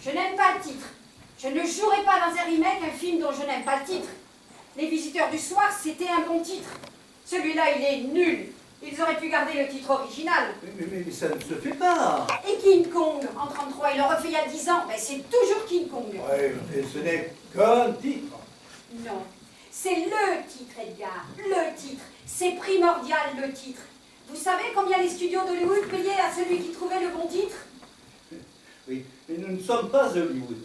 Je n'aime pas le titre. Je ne jouerai pas dans un remake un film dont je n'aime pas le titre. Les Visiteurs du Soir, c'était un bon titre. Celui-là, il est nul. Ils auraient pu garder le titre original. Mais ça ne se fait pas. Et King Kong, en 33, il l'a refait il y a 10 ans. Mais c'est toujours King Kong. Ouais, mais ce n'est qu'un titre. Non. C'est le titre, Edgar. Le titre. C'est primordial, le titre. Vous savez combien les studios d'Hollywood payaient à celui qui trouvait le bon titre? Oui, mais nous ne sommes pas Hollywood.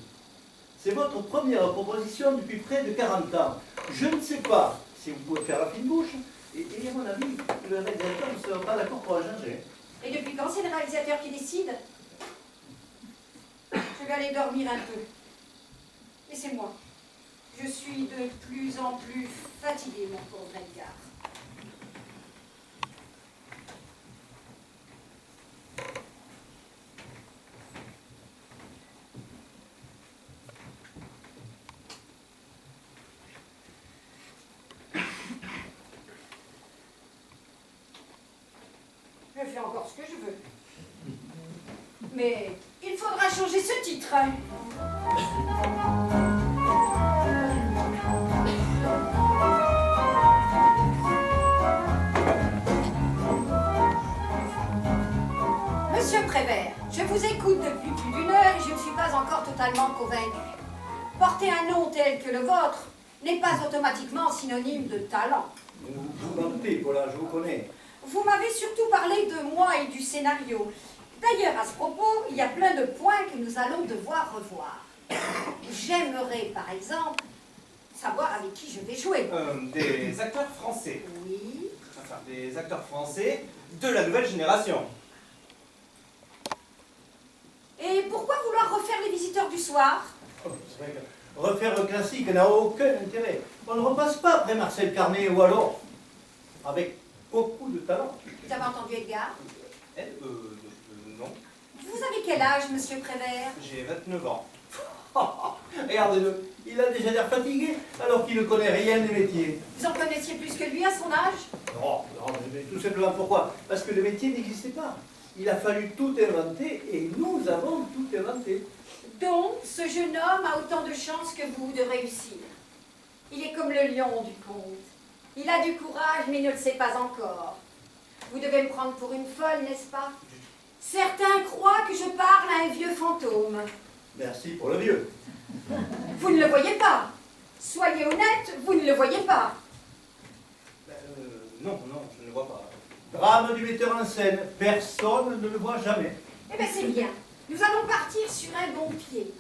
C'est votre première proposition depuis près de 40 ans. Je ne sais pas si vous pouvez faire la fine bouche. Et à mon avis, le réalisateur ne sera pas d'accord pour la changer. Et depuis quand c'est le réalisateur qui décide? Je vais aller dormir un peu. Laissez-moi. Je suis de plus en plus fatiguée, mon pauvre Edgar. Je fais encore ce que je veux. Mais il faudra changer ce titre. Monsieur Prévert, je vous écoute depuis plus d'une heure et je ne suis pas encore totalement convaincue. Porter un nom tel que le vôtre n'est pas automatiquement synonyme de talent. Vous m'en doutez, Paula, je vous connais. Vous m'avez surtout parlé de moi et du scénario. D'ailleurs, à ce propos, il y a plein de points que nous allons devoir revoir. J'aimerais, par exemple, savoir avec qui je vais jouer. Des acteurs français. Oui. Enfin, des acteurs français de la nouvelle génération. Et pourquoi vouloir refaire Les Visiteurs du soir? Oh, c'est vrai que refaire le classique n'a aucun intérêt. On ne repasse pas après Marcel Carné ou alors avec beaucoup de talent. Vous avez entendu Edgar? Non. Vous avez quel âge, monsieur Prévert? J'ai 29 ans. Regardez-le, il a déjà l'air fatigué alors qu'il ne connaît rien des métiers. Vous en connaissiez plus que lui à son âge? Non, mais tout simplement pourquoi? Parce que le métier n'existait pas. Il a fallu tout inventer et nous avons tout inventé. Donc, ce jeune homme a autant de chances que vous de réussir. Il est comme le lion du conte. Il a du courage, mais il ne le sait pas encore. Vous devez me prendre pour une folle, n'est-ce pas? Certains croient que je parle à un vieux fantôme. Merci pour le vieux. Vous ne le voyez pas. Soyez honnête, vous ne le voyez pas. Non, je ne le vois pas. Drame du metteur en scène, personne ne le voit jamais. Eh bien, c'est bien. Nous allons partir sur un bon pied.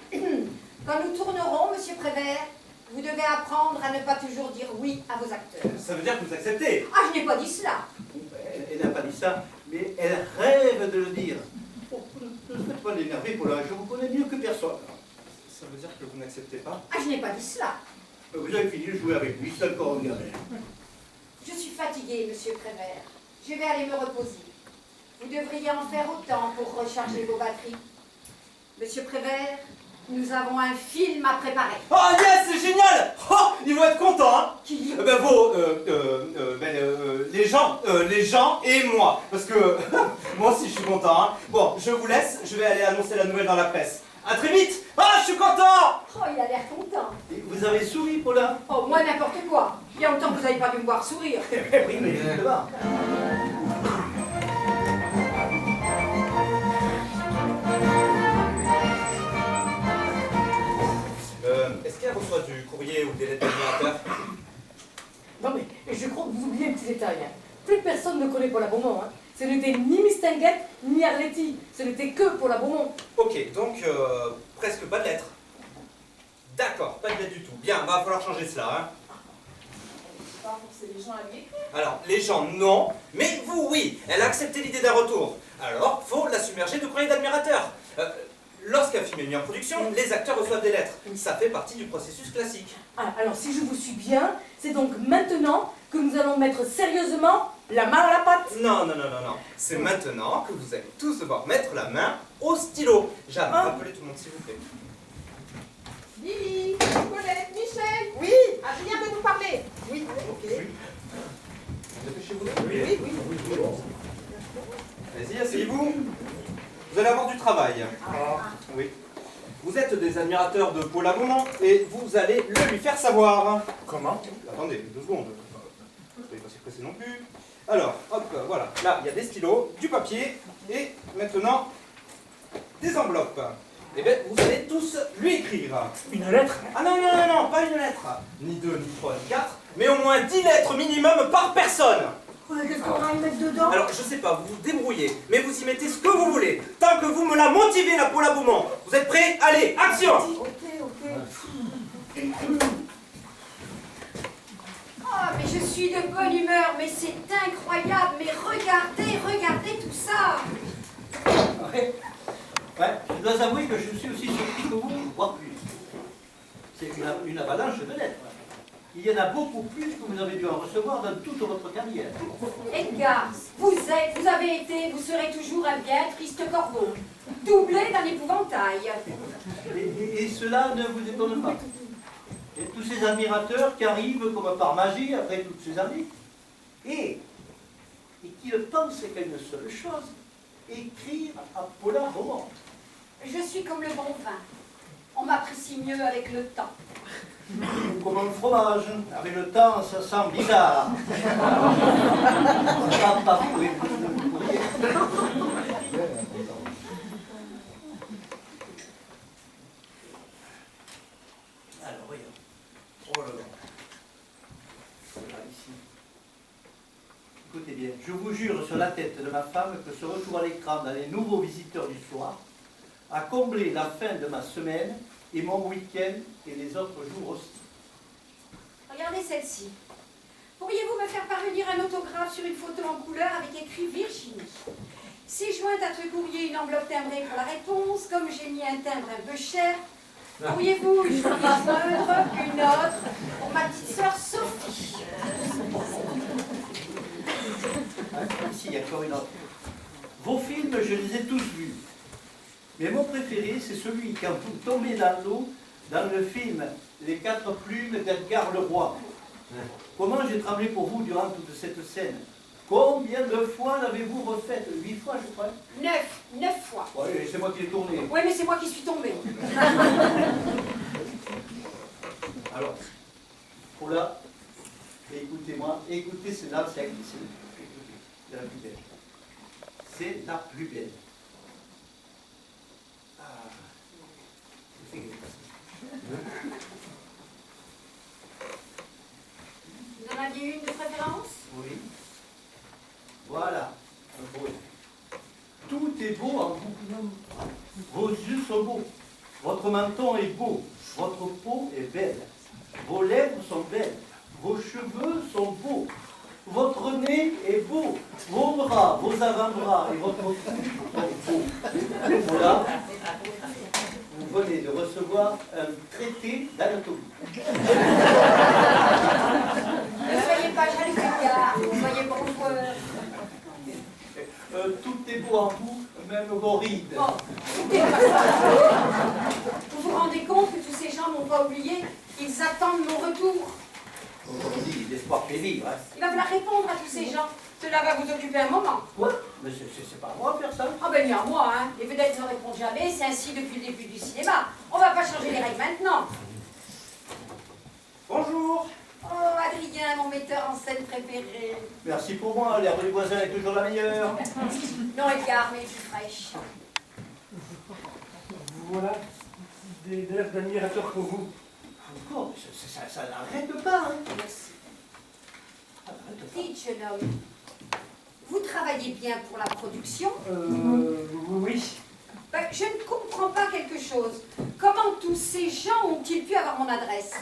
Quand nous tournerons, monsieur Prévert, vous devez apprendre à ne pas toujours dire oui à vos acteurs. Ça veut dire que vous acceptez. Ah, je n'ai pas dit cela. Elle n'a pas dit ça, mais elle rêve de le dire. Oh, ne faites pas l'énerver, Paula, je vous connais mieux que personne. Ça veut dire que vous n'acceptez pas. Ah, je n'ai pas dit cela. Vous avez fini de jouer avec lui, c'est encore un gamin. Je suis fatiguée, monsieur Prévert. Je vais aller me reposer. Vous devriez en faire autant pour recharger vos batteries. Monsieur Prévert, nous avons un film à préparer. Oh yes, c'est génial. Oh, ils vont être contents, hein. Qui? Les gens et moi. Parce que moi aussi je suis content, hein. Bon, je vous laisse, je vais aller annoncer la nouvelle dans la presse. À très vite. Ah, je suis content. Oh, il a l'air content. Et vous avez souri, Paula? Oh, moi n'importe quoi. Il y a longtemps que vous n'avez pas dû me voir sourire. Oui, mais justement. Est-ce qu'elle reçoit du courrier ou des lettres d'admirateurs? Non mais je crois que vous oubliez un petit détail. Hein. Plus personne ne connaît Paula Beaumont. Hein. Ce n'était ni Mistinguett ni Arletty. Ce n'était que Paula Beaumont. Ok, donc presque pas de lettres. D'accord, pas de lettres du tout. Bien, va falloir changer cela. Hein. Pas forcer les gens à lui écrire. Alors, les gens, non, mais vous, oui. Elle a accepté l'idée d'un retour. Alors, faut la submerger de courriers d'admirateurs. Lorsqu'un film est mis en production, les acteurs reçoivent des lettres. Ça fait partie du processus classique. Ah, alors si je vous suis bien, c'est donc maintenant que nous allons mettre sérieusement la main à la pâte. Non. C'est maintenant que vous allez tous devoir mettre la main au stylo. Jeanne, rappelez tout le monde, s'il vous plaît. Lily, Colette, Michel. Oui. Adrien veut nous parler. Oui, ok. Dépêchez-vous. Oui. Vas-y, asseyez-vous. Vous allez avoir du travail. Oui. Vous êtes des admirateurs de Paula Beaumont et vous allez le lui faire savoir. Comment? Attendez, 2 secondes. Soyez pas si pressés non plus. Alors, hop, voilà. Là, il y a des stylos, du papier, et maintenant, des enveloppes. Eh bien, vous allez tous lui écrire. Une lettre? Ah non, non, non, non, pas une lettre. Ni deux, ni trois, ni quatre, mais au moins 10 lettres minimum par personne. Ouais, qu'est-ce qu'on va y mettre dedans? Alors, je sais pas, vous vous débrouillez, mais vous y mettez ce que vous voulez, tant que vous me la motivez, la Paul Beaumont. Vous êtes prêts? Allez, action! Ok. Oh, mais je suis de bonne humeur, mais c'est incroyable, mais regardez tout ça. Ouais, je dois avouer que je suis aussi surpris que vous, voire plus. C'est une avalanche de lettres. Il y en a beaucoup plus que vous avez dû en recevoir dans toute votre carrière. Edgar, vous avez été, vous serez toujours un bien triste corbeau, doublé d'un épouvantail. Et cela ne vous étonne pas. Et tous ces admirateurs qui arrivent comme par magie après toutes ces années, et qui ne pensent qu'à une seule chose, écrire à Paula Beaumont. Je suis comme le bon vin. On m'apprécie mieux avec le temps. Comme un fromage, avec le temps ça sent bizarre. Ça sent pas fou, vous pourriez. Alors, voyons. Oh là là. Là, ici. Écoutez bien, je vous jure sur la tête de ma femme que ce retour à l'écran dans les nouveaux visiteurs du soir a comblé la fin de ma semaine et mon week-end et les autres jours aussi. Regardez celle-ci. Pourriez-vous me faire parvenir un autographe sur une photo en couleur avec écrit Virginie? Si jointe à ce courrier une enveloppe timbrée pour la réponse, comme j'ai mis un timbre un peu cher, pourriez-vous y joindre une autre pour ma petite sœur Sophie? Ici, il y a encore une autre. Vos films, je les ai tous vus. Mais mon préféré, c'est celui quand vous tombez dans l'eau, dans le film Les 4 plumes d'Edgar Leroy. Comment j'ai tremblé pour vous durant toute cette scène. Combien de fois l'avez-vous refaite? 8 fois, je crois. 9 fois. Oui, c'est moi qui l'ai tourné. Oui, mais c'est moi qui suis tombée. Alors, pour là, écoutez-moi, écoutez, c'est là, c'est la plus belle. C'est la plus belle. Vous en aviez une de préférence? Oui. Voilà. Tout est beau en vous. Vos yeux sont beaux. Votre menton est beau. Votre peau est belle. Vos lèvres sont belles. Vos cheveux sont beaux. Votre nez est beau. Vos bras, vos avant-bras et votre cou sont beaux. Voilà. Vous venez de recevoir un traité d'anatomie. Ne soyez pas jaloux, Edgar. Soyez bon joueur. Tout est beau en vous, même vos rides. Bon, écoutez, vous vous rendez compte que tous ces gens n'ont pas oublié? Ils attendent mon retour. Aujourd'hui, l'espoir fait vivre. Hein. Il va falloir répondre à tous ces gens. Cela va vous occuper un moment. Quoi? Mais c'est pas à moi de faire ça. Ah ben ni à moi, hein. Les vedettes ne répondent jamais, c'est ainsi depuis le début du cinéma. On va pas changer les règles maintenant. Bonjour. Oh, Adrien, mon metteur en scène préféré. Merci pour moi, l'herbe des voisins est toujours la meilleure. Non, Edgar, mais je suis fraîche. Voilà des lettres d'admirateurs pour vous. Encore, ça n'arrête pas. Hein. Merci. Ça n'arrête pas. Dites, jeune homme, vous travaillez bien pour la production? Oui. Ben, je ne comprends pas quelque chose. Comment tous ces gens ont-ils pu avoir mon adresse?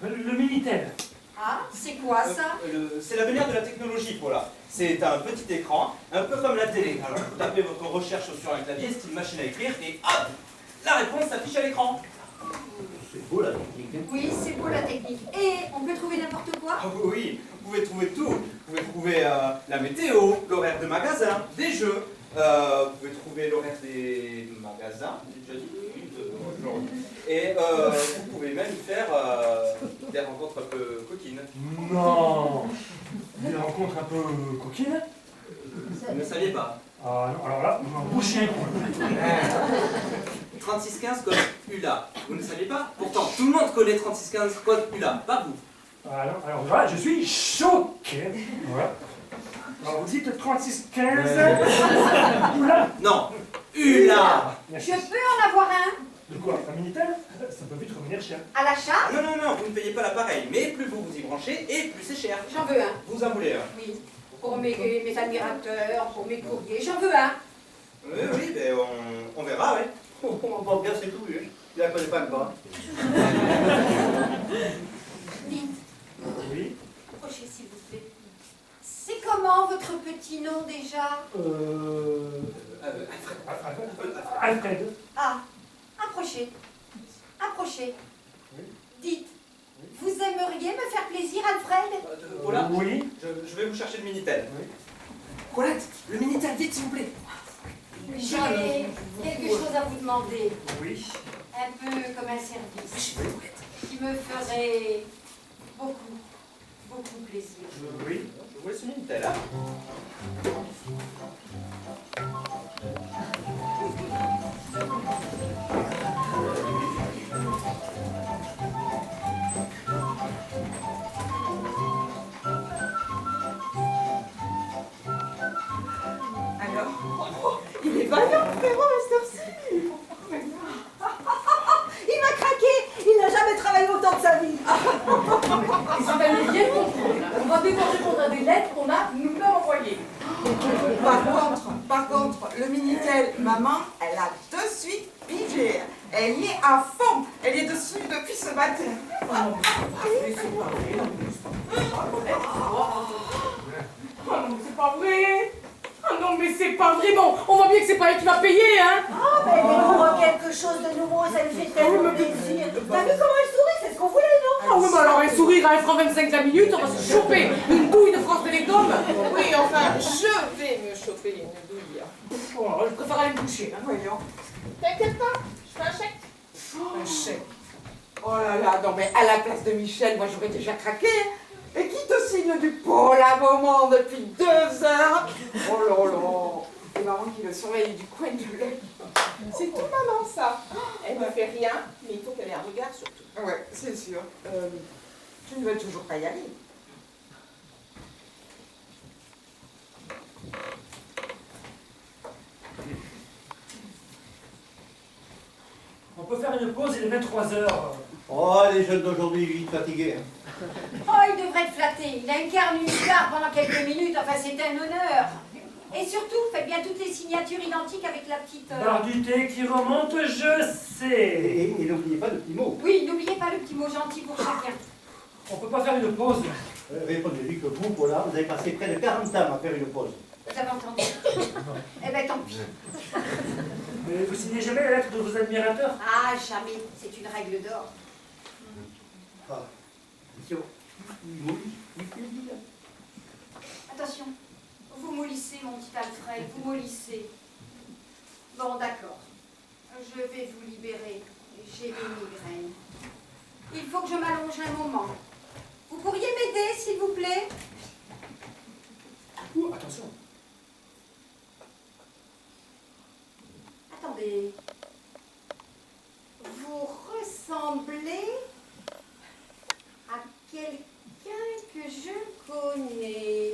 Le Minitel. Ah, c'est quoi ça? C'est l'avenir de la technologie, Paula. C'est un petit écran, un peu comme la télé. Alors, vous tapez votre recherche sur un clavier, style machine à écrire, et hop, la réponse s'affiche à l'écran. C'est beau la technique. Hein. Oui, c'est beau la technique. Et on peut trouver n'importe quoi? Ah oui, vous pouvez trouver tout. Vous pouvez trouver la météo, l'horaire de magasin, des jeux. Vous pouvez trouver l'horaire des magasins, j'ai déjà dit, et vous pouvez même faire des rencontres un peu coquines. Non. Des rencontres un peu coquines. Vous ne saviez pas. Ah non, alors là, vous m'en bouchez. 3615 code ULA. Vous ne saviez pas? Pourtant, tout le monde connaît 3615 code ULA, pas vous. Alors voilà, je suis choqué. Voilà. Alors vous dites 36-15. Oula. Non, Ula. Je peux en avoir un De quoi? Un Minitel? Ça peut vite revenir cher. à l'achat? Non, non, non, vous ne payez pas l'appareil, mais plus vous vous y branchez, et plus c'est cher. J'en veux un. Vous en voulez un? Oui. Pour mes admirateurs, pour mes courriers, j'en veux un. Oui, oui, ben on verra, oui. Bon, bien, c'est tout, hein. Il la connaît pas encore. Dites, Oui. approchez s'il vous plaît. C'est comment votre petit nom déjà? Alfred. Ah, approchez. Approchez. Oui. Dites, vous aimeriez me faire plaisir, Alfred? Paula, Oui. je vais vous chercher le Minitel. Oui. Colette, le Minitel, vite, s'il vous plaît. J'ai quelque chose à vous demander. Oui. Un peu comme un service. Qui me ferait beaucoup, beaucoup plaisir. Oui. Je vous laisse le Minitel, hein. Alors, il est vaillant, frérot, à cette heure-ci. Il m'a craqué. Il n'a jamais travaillé autant de sa vie. Et ça va nous bien comprendre. On va devoir répondre à des lettres qu'on a nous-mêmes envoyées. Par contre, le Minitel, maman, elle a de suite pigé. Elle y est à fond. Elle est dessus depuis ce matin. Oh non, c'est pas vrai. Oh non, mais c'est pas vrai. Bon, on voit bien que c'est pas elle qui va payer, hein. Ah, mais il découvre quelque chose de nouveau, ça lui fait tellement plaisir. T'as vu comment elle sourit? C'est ce qu'on voulait, non? Ah oui, mais alors un sourire à 1,25 la minute, on va se choper une douille de France Télécom. Oui, enfin, je vais me choper une douille. Oh, je préfère aller me coucher, hein. Voyons. T'inquiète pas, je fais un chèque. Un chèque. Oh là là, non mais à la place de Michel, moi j'aurais déjà craqué. Et qui te signe du pot à moment depuis 2 heures? Oh là là. Et maman qui le surveille du coin de l'œil. C'est tout maman ça. Elle ne fait rien, mais il faut qu'elle ait un regard surtout. Ouais, c'est sûr. Tu ne veux toujours pas y aller? On peut faire une pause, il est 23h. Oh, les jeunes d'aujourd'hui, vite fatigués. Hein. Oh, il devrait être flatté. Il incarne une star pendant quelques minutes. Enfin, c'est un honneur. Et surtout, faites bien toutes les signatures identiques avec la petite... Barre du thé qui remonte, je sais. Et n'oubliez pas le petit mot. Oui, n'oubliez pas le petit mot gentil pour chacun. On peut pas faire une pause. Répondez-lui que vous, Paula, vous avez passé près de 40 ans à faire une pause. Vous avez entendu? Eh ben, tant pis. Mais vous signez jamais la lettre de vos admirateurs? Ah, jamais. C'est une règle d'or. Ah, attention. Attention. Vous mollissez, mon petit Alfred. Vous mollissez. Bon, d'accord. Je vais vous libérer. J'ai des migraines. Il faut que je m'allonge un moment. Vous pourriez m'aider, s'il vous plaît? Attention. Attendez. Vous ressemblez à quelqu'un que je connais.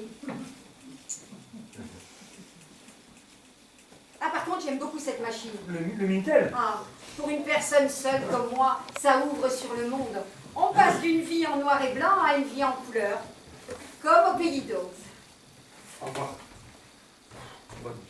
Ah, par contre, j'aime beaucoup cette machine. Le Minitel? Ah, pour une personne seule comme moi, ça ouvre sur le monde. On passe d'une vie en noir et blanc à une vie en couleur. Comme au pays d'Oz. Au revoir. Bonne nuit.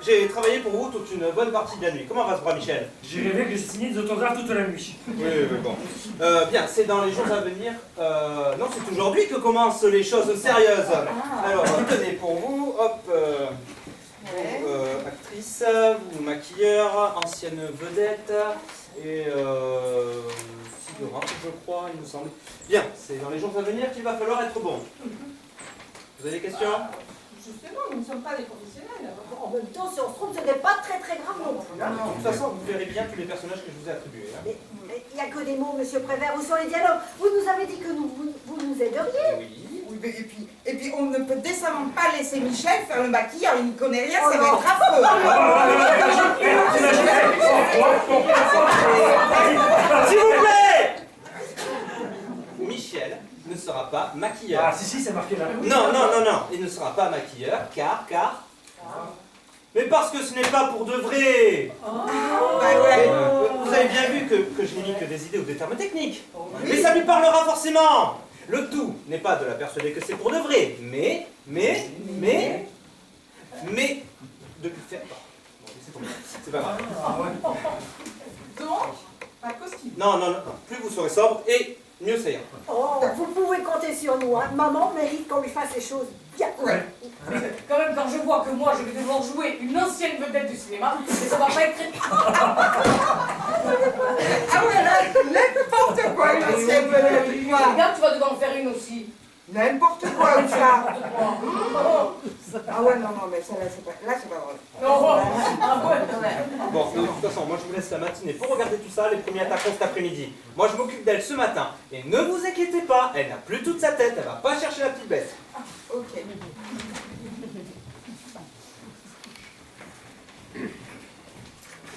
J'ai travaillé pour vous toute une bonne partie de la nuit. Comment va ce bras, Michel? J'ai rêvé que je signais des autographes toute la nuit. Oui, bon. Bien, c'est dans les jours à venir. Non, c'est aujourd'hui que commencent les choses sérieuses. Alors, tenez pour vous, hop, actrice, vous maquilleur, ancienne vedette et figurante, je crois, il me semble. Bien, c'est dans les jours à venir qu'il va falloir être bon. Vous avez des questions? Justement, nous ne sommes pas des professionnels. En même temps, si on se trompe, ce n'est pas très grave non plus. De toute façon, vous verrez bien tous les personnages que je vous ai attribués. Hein. Mais il n'y a que des mots, monsieur Prévert, ou sur les dialogues. Vous nous avez dit que vous nous aideriez. Oui. Oui, mais et puis on ne peut décemment pas laisser Michel faire le maquillage, il ne connaît rien, ça va être affreux. S'il vous plaît! Michel ne sera pas maquilleur. Ah, si, c'est marqué là. Non, il ne sera pas maquilleur, car... Mais parce que ce n'est pas pour de vrai. Vous avez bien vu que je n'ai mis que des idées ou des termes techniques. Mais ça lui parlera forcément. Le tout n'est pas de la persuader que c'est pour de vrai, mais de lui faire peur. Bon, c'est tombé. C'est pas grave. Donc, pas costume. Non, plus vous serez sobre et mieux ça ira. Oh, vous pouvez compter sur nous, hein. Maman mérite qu'on lui fasse les choses bien. Mais quand même, quand je vois que moi, je vais devoir jouer une ancienne vedette du cinéma, ça va pas être très... Ah ouais, là, n'importe quoi, une ancienne vedette. Regarde, tu vas devoir en faire une aussi. N'importe quoi, ça. Ah ouais, non, mais ça, là, c'est pas drôle. Bon, de toute façon, moi je vous laisse la matinée pour regarder tout ça, les premiers attaqueront cet après-midi. Moi je m'occupe d'elle ce matin, et ne vous inquiétez pas, elle n'a plus toute sa tête, elle va pas chercher la petite bête. Ok.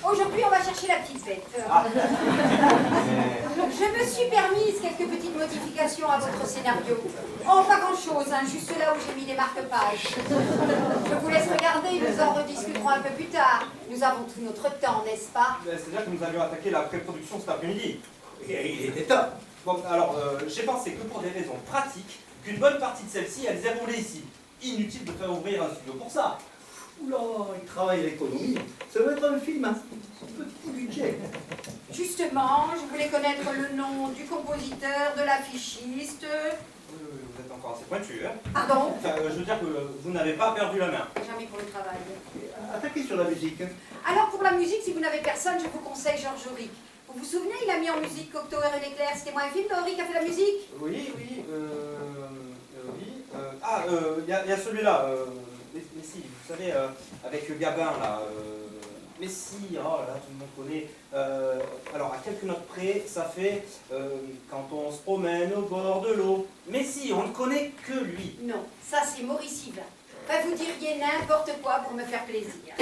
Aujourd'hui, on va chercher la petite bête. Je me suis permise quelques petites modifications à votre scénario. Oh, pas grand-chose, hein, juste là où j'ai mis des marque-pages. Je vous laisse regarder, nous en rediscuterons un peu plus tard. Nous avons tout notre temps, n'est-ce pas? C'est-à-dire que nous avions attaqué la pré-production cet après-midi. Et il était temps. Bon, alors, j'ai pensé que pour des raisons pratiques, qu'une bonne partie de celle-ci, elle s'est roulée ici. Inutile de faire ouvrir un studio pour ça. Oula, il travaille l'économie. Ça va être un film à petit budget. Justement, je voulais connaître le nom du compositeur, de l'affichiste. Vous êtes encore assez pointu, hein? Pardon? Enfin, je veux dire que vous n'avez pas perdu la main. Jamais pour le travail. Attaquez sur la musique. Alors pour la musique, si vous n'avez personne, je vous conseille Georges Auric. Vous vous souvenez, il a mis en musique Cocteau et René Clair. C'était moi un film d'Auric qui a fait la musique? Oui. Il y a celui-là. Mais si, vous savez, avec Gabin, là. Mais si, oh là, tout le monde connaît. Alors, à quelques notes près, ça fait quand on se promène au bord de l'eau. Mais si, on ne connaît que lui. Non, ça c'est Maurice Yvain. Enfin, vous diriez n'importe quoi pour me faire plaisir.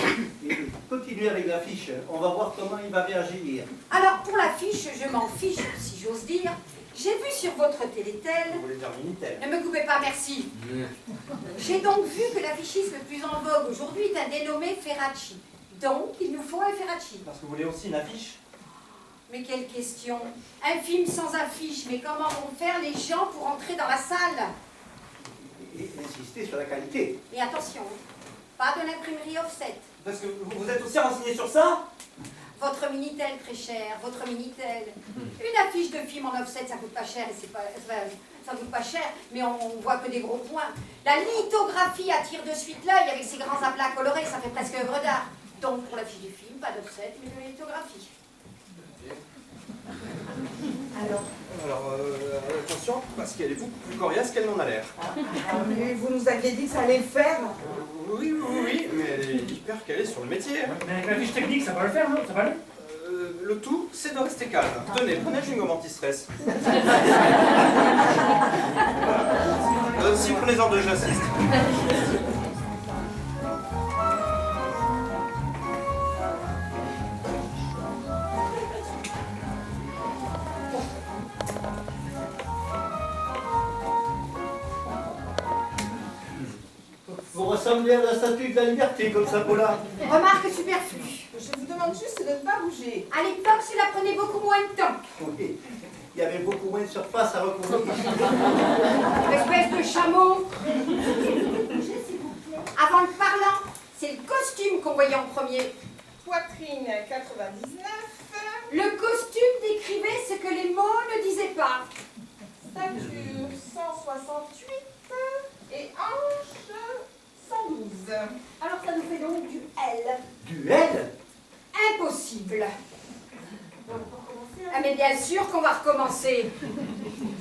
Et continuez avec l'affiche. On va voir comment il va réagir. Alors, pour l'affiche, je m'en fiche, si j'ose dire. J'ai vu sur votre Télétel... Vous voulez dire Minitel? Ne me coupez pas, merci. J'ai donc vu que l'affichiste le plus en vogue aujourd'hui est un dénommé Ferracci. Donc, il nous faut un Ferracci. Parce que vous voulez aussi une affiche? Mais quelle question! Un film sans affiche, mais comment vont faire les gens pour entrer dans la salle? Et insister sur la qualité. Et attention, pas de l'imprimerie offset. Parce que vous êtes aussi renseigné sur ça? Votre Minitel, très cher, votre Minitel. Une affiche de film en offset, ça coûte pas cher, et c'est pas... ça coûte pas cher, mais on voit que des gros points. La lithographie attire de suite l'œil avec ses grands aplats colorés, ça fait presque œuvre d'art. Donc pour l'affiche du film, pas d'offset, mais de la lithographie. Alors, attention, parce qu'elle est beaucoup plus coriace qu'elle n'en a l'air. Mais vous nous aviez dit que ça allait le faire. Oui, mais elle est hyper calée sur le métier. Mais avec la fiche technique, ça va le faire, non? Ça va aller? Le tout, c'est de rester calme. Tenez, prenez une gomme anti-stress. Si, prenez-en deux, j'assiste. Vous ressemblez à la statue de la liberté, comme ça, Paula. Remarque superflue. Je vous demande juste de ne pas bouger. À l'époque, cela prenait beaucoup moins de temps. Oui. Il y avait beaucoup moins de surface à recouvrir. Espèce de chameau. Avant le parlant, c'est le costume qu'on voyait en premier. Poitrine 99. Le costume décrivait ce que les mots ne disaient pas. Stature 168 et hanche 112. Alors ça nous fait donc du L. Du L? Impossible. Ah mais bien sûr qu'on va recommencer.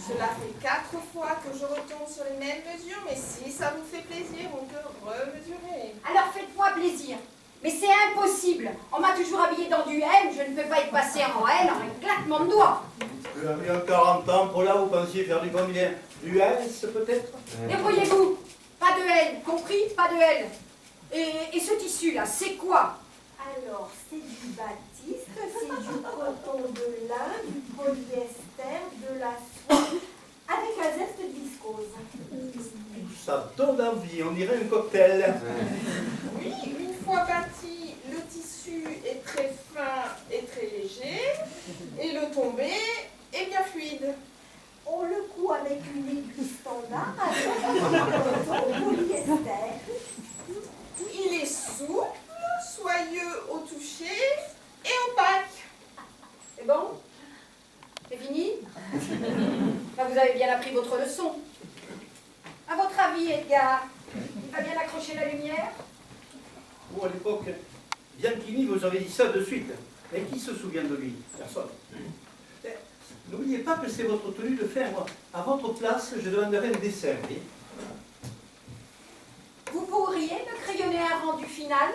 Cela fait 4 fois que je retombe sur les mêmes mesures, mais si ça vous fait plaisir, on peut remesurer. Alors faites-moi plaisir. Mais c'est impossible. On m'a toujours habillée dans du M, je ne peux pas être passée en L en un claquement de doigts. Il y a 40 ans, pour là, vous pensiez faire du combien? Du S, peut-être? Débrouillez-vous. Pas de L, compris? Pas de L. Et ce tissu-là, c'est quoi? Alors, c'est du batiste, c'est du coton de lin, du polyester, de la soie, avec un zeste de viscose. Ça donne envie, on dirait un cocktail. Oui, une fois bâti, le tissu est très fin et très léger, et le tombé est bien fluide. On le coud avec une aiguille standard, avec du coton polyester. Il est souple, soyeux au toucher et opaque. C'est bon? C'est fini? Là, vous avez bien appris votre leçon. À votre avis, Edgar, il va bien accrocher la lumière? Vous, à l'époque, Bianchini vous avez dit ça de suite. Et qui se souvient de lui? Personne. N'oubliez pas que c'est votre tenue de faire. Moi, à votre place, je demanderai un dessin. Oui. Vous pourriez me crayonner un rendu final?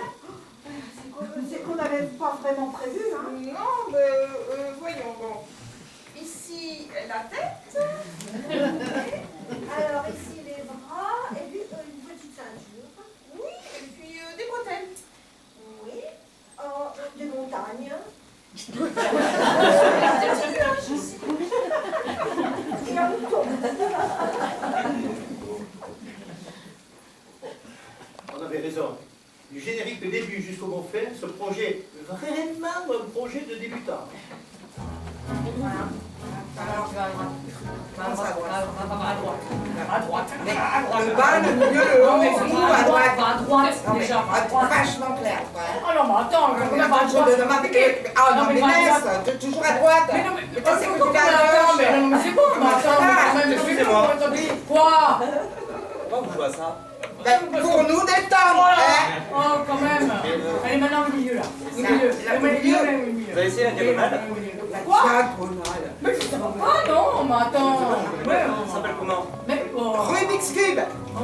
C'est qu'on n'avait pas vraiment prévu, hein. Non, mais voyons, bon. Ici, la tête. Alors, ici les bras, et puis une petite ceinture. Oui, et puis des bretelles. Oui. Des montagnes. Et un mouton. On avait raison. Du générique de début jusqu'au mot fin, ce projet est vraiment un projet de débutant. À droite. Le bas, le milieu, le haut, le bout, à droite. À droite, Non, déjà. mais vachement clair, quoi. Oh non, mais attends, comment va à droite? Ah non, Non, mais mais pas à laisse, toujours à droite. Mais non, mais Quand c'est que tu attends, vas à gauche. mais c'est bon, mais attends, mais quand même, Excusez-moi. Quoi? Pourquoi vous jouez à ça? Ben, pour nous détendre, hein. Oh, quand même. Allez, maintenant le milieu, là. Le milieu. Le milieu. Vous avez essayé la diagonale? La Quoi? diagonale. Mais ça va pas, non, mais attends. Ouais, Ça s'appelle comment? mais oh. Rubik's Cube. Oh.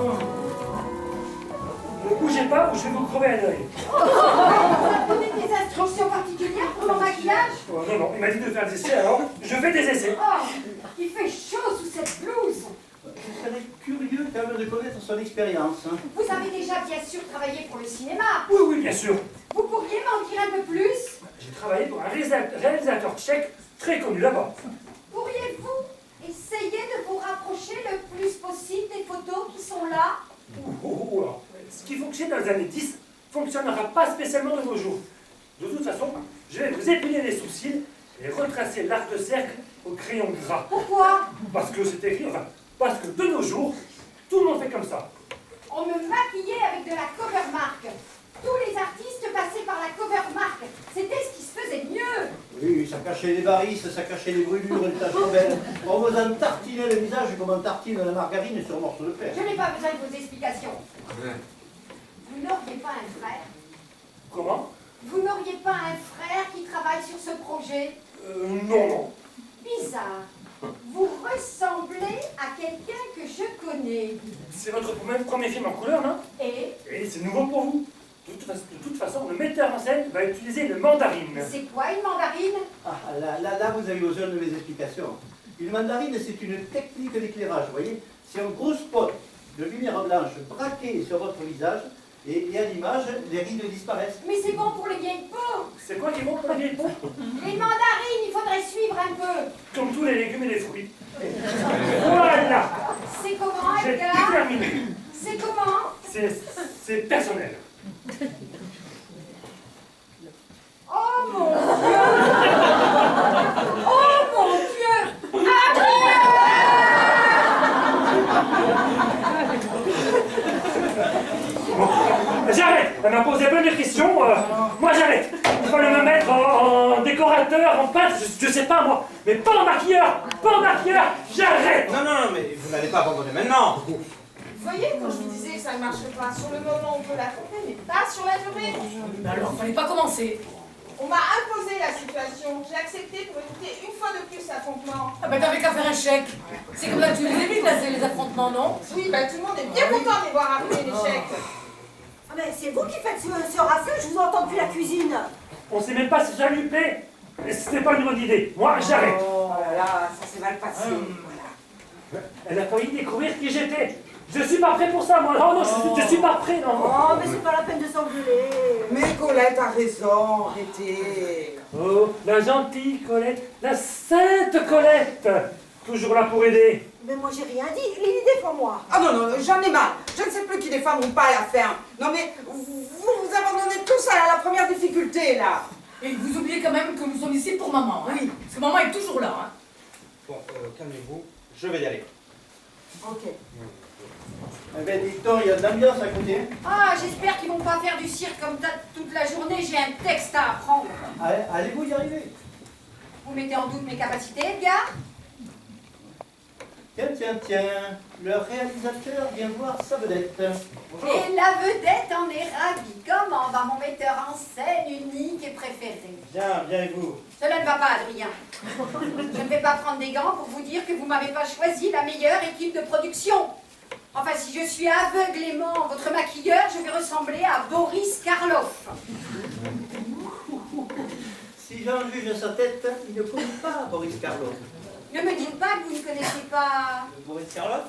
Ne bougez pas ou je vais vous crever à l'œil. Vous donnez des instructions particulières pour mon maquillage? Oh, non, non, il m'a dit de faire des essais, alors je fais des essais. Oh, il fait chaud sous cette blouse. Vous serez curieux quand même de connaître son expérience. Hein. Vous avez déjà bien sûr travaillé pour le cinéma. Oui, oui, bien sûr. Vous pourriez m'en dire un peu plus? J'ai travaillé pour un réalisateur tchèque très connu là-bas. Pourriez-vous essayer de vous rapprocher le plus possible des photos qui sont là? Alors, ce qui fonctionne dans les années 10 fonctionnera pas spécialement de nos jours. De toute façon, je vais vous épiler les sourcils et retracer l'arc de cercle au crayon gras. Pourquoi? Parce que c'est écrit, enfin, parce que de nos jours, tout le monde fait comme ça. On me maquillait avec de la cover mark. Tous les artistes passaient par la cover mark. C'était ce qui se faisait de mieux. Oui, ça cachait les varices, ça cachait les brûlures et les taches rebelles. On vous en tartinait le visage comme on tartine la margarine sur un morceau de fer. Je n'ai pas besoin de vos explications. Vous n'auriez pas un frère? Comment? Vous n'auriez pas un frère qui travaille sur ce projet? Non, non. Bizarre. Vous ressemblez à quelqu'un que je connais. C'est votre premier film en couleur, non? Et Et c'est nouveau pour vous. De toute façon, le metteur en scène va utiliser une mandarine. c'est quoi une mandarine? Ah, là, vous avez besoin de mes explications. Une mandarine, c'est une technique d'éclairage, vous voyez. C'est un gros spot de lumière blanche braqué sur votre visage et à l'image, les rides disparaissent. Mais c'est bon pour les vieilles peaux. C'est quoi qui est bon pour les vieilles peaux? Les mandarines, il faudrait suivre un peu. Comme tous les légumes et les fruits. Voilà. C'est comment, J'ai Edgar? terminé. C'est comment? C'est personnel. Oh mon Dieu! Oh mon Dieu! J'arrête. Elle m'a posé plein de questions. Moi, j'arrête. Il fallait me mettre en décorateur, en peintre, je sais pas moi. Mais pas en maquilleur. Pas en maquilleur. J'arrête. Non, mais vous n'allez pas abandonner maintenant. Vous voyez, quand je vous disais que ça ne marche pas, sur le moment on peut la tromper, mais pas sur la durée. Mais alors, fallait pas commencer. On m'a imposé la situation. J'ai accepté pour éviter une fois de plus l'affrontement. Ah bah t'avais qu'à faire un chèque. C'est comme ça que tu les évites, là, c'est les affrontements, non? Oui, bah tout le monde est bien content de les voir arriver les chèques. Ah mais c'est vous qui faites ce raffut, je vous entends depuis la cuisine. On sait même pas si ça lui plaît. Et c'était pas une bonne idée. Moi, j'arrête. Oh là là, ça s'est mal passé. Voilà. Elle a failli découvrir qui j'étais. Je suis pas prêt pour ça, moi. Non, je suis pas prêt, non. Oh, mais c'est pas la peine de s'engueuler. Mais Colette a raison, arrêtez. Oh, la gentille Colette, la sainte Colette. Toujours là pour aider. Mais moi j'ai rien dit, Lily défend moi. Ah non, j'en ai marre. Je ne sais plus qui défendre ou pas à la fin. Non mais, vous abandonnez tout ça à la première difficulté, là. Et vous oubliez quand même que nous sommes ici pour maman, hein? Oui. Parce que maman est toujours là, hein? Bon, calmez-vous, je vais y aller. Ok. Eh bien, dis-donc, il y a de l'ambiance à côté. Ah, j'espère qu'ils vont pas faire du cirque comme ça toute la journée. J'ai un texte à apprendre. Allez-vous y arriver? Vous mettez en doute mes capacités, Edgar? Tiens, le réalisateur vient voir sa vedette. Et la vedette en est ravie. Comment va mon metteur en scène unique et préféré? Bien, et vous? Cela ne va pas, Adrien. Je ne vais pas prendre des gants pour vous dire que vous m'avez pas choisi la meilleure équipe de production. Enfin, si je suis aveuglément votre maquilleur, je vais ressembler à Boris Karloff. Si j'en juge sa tête, il ne connaît pas Boris Karloff. Ne me dites pas que vous ne connaissez pas... Boris Karloff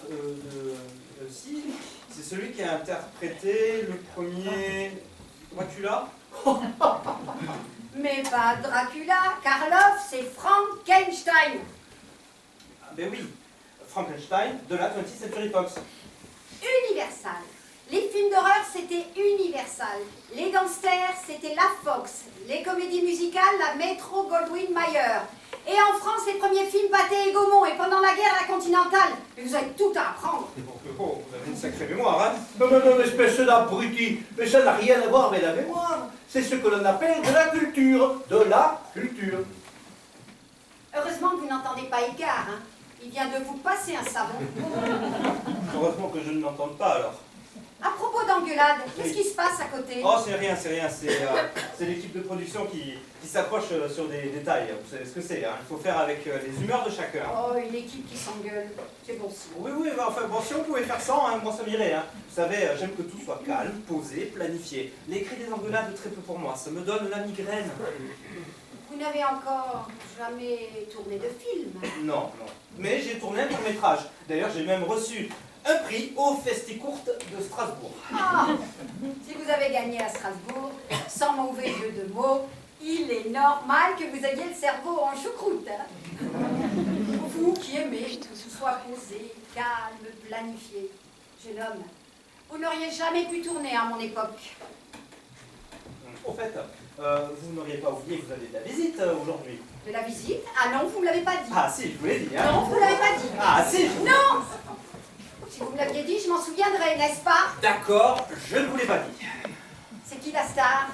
si, c'est celui qui a interprété le premier Dracula. Mais pas Dracula. Karloff, c'est Frankenstein. Ah ben oui, Frankenstein de la 20th Century Fox. Universal. Les films d'horreur, c'était Universal. Les gangsters, c'était la Fox. Les comédies musicales, la Metro-Goldwyn-Mayer. Et en France, les premiers films Pathé et Gaumont. Et pendant la guerre, la Continentale. Mais vous avez tout à apprendre. Oh, vous avez une sacrée mémoire, hein? Non, espèce d'abruti. Mais ça n'a rien à voir avec la mémoire. C'est ce que l'on appelle de la culture. De la culture. Heureusement que vous n'entendez pas Edgar, hein. Il vient de vous passer un savon. Heureusement que je ne l'entends pas, alors. À propos d'engueulade, qu'est-ce qui se passe à côté? Oh, c'est rien. C'est l'équipe de production qui s'accroche sur des détails. Vous savez ce que c'est, hein? Il faut faire avec les humeurs de chacun. Oh, une équipe qui s'engueule. C'est bon signe. Oui, mais enfin, bon, si on pouvait faire sans, hein, moi ça m'irait. Hein. Vous savez, j'aime que tout soit calme, posé, planifié. Les cris des engueulades, très peu pour moi. Ça me donne la migraine. Vous n'avez encore jamais tourné de film? Non. Mais j'ai tourné un court-métrage. D'ailleurs, j'ai même reçu un prix au Festicourte de Strasbourg. Ah, si vous avez gagné à Strasbourg, sans mauvais jeu de mots, il est normal que vous ayez le cerveau en choucroute. Hein. Vous qui aimez que tout soit posé, calme, planifié. Jeune homme, vous n'auriez jamais pu tourner à mon époque. Au fait, vous n'auriez pas oublié que vous avez de la visite aujourd'hui. De la visite? Ah non, vous ne me l'avez pas dit. Ah si, je vous l'ai dit. Hein. Non, vous ne l'avez pas dit. Ah si, Non! Si vous me l'aviez dit, je m'en souviendrai, n'est-ce pas? D'accord, je ne vous l'ai pas dit. C'est qui la star?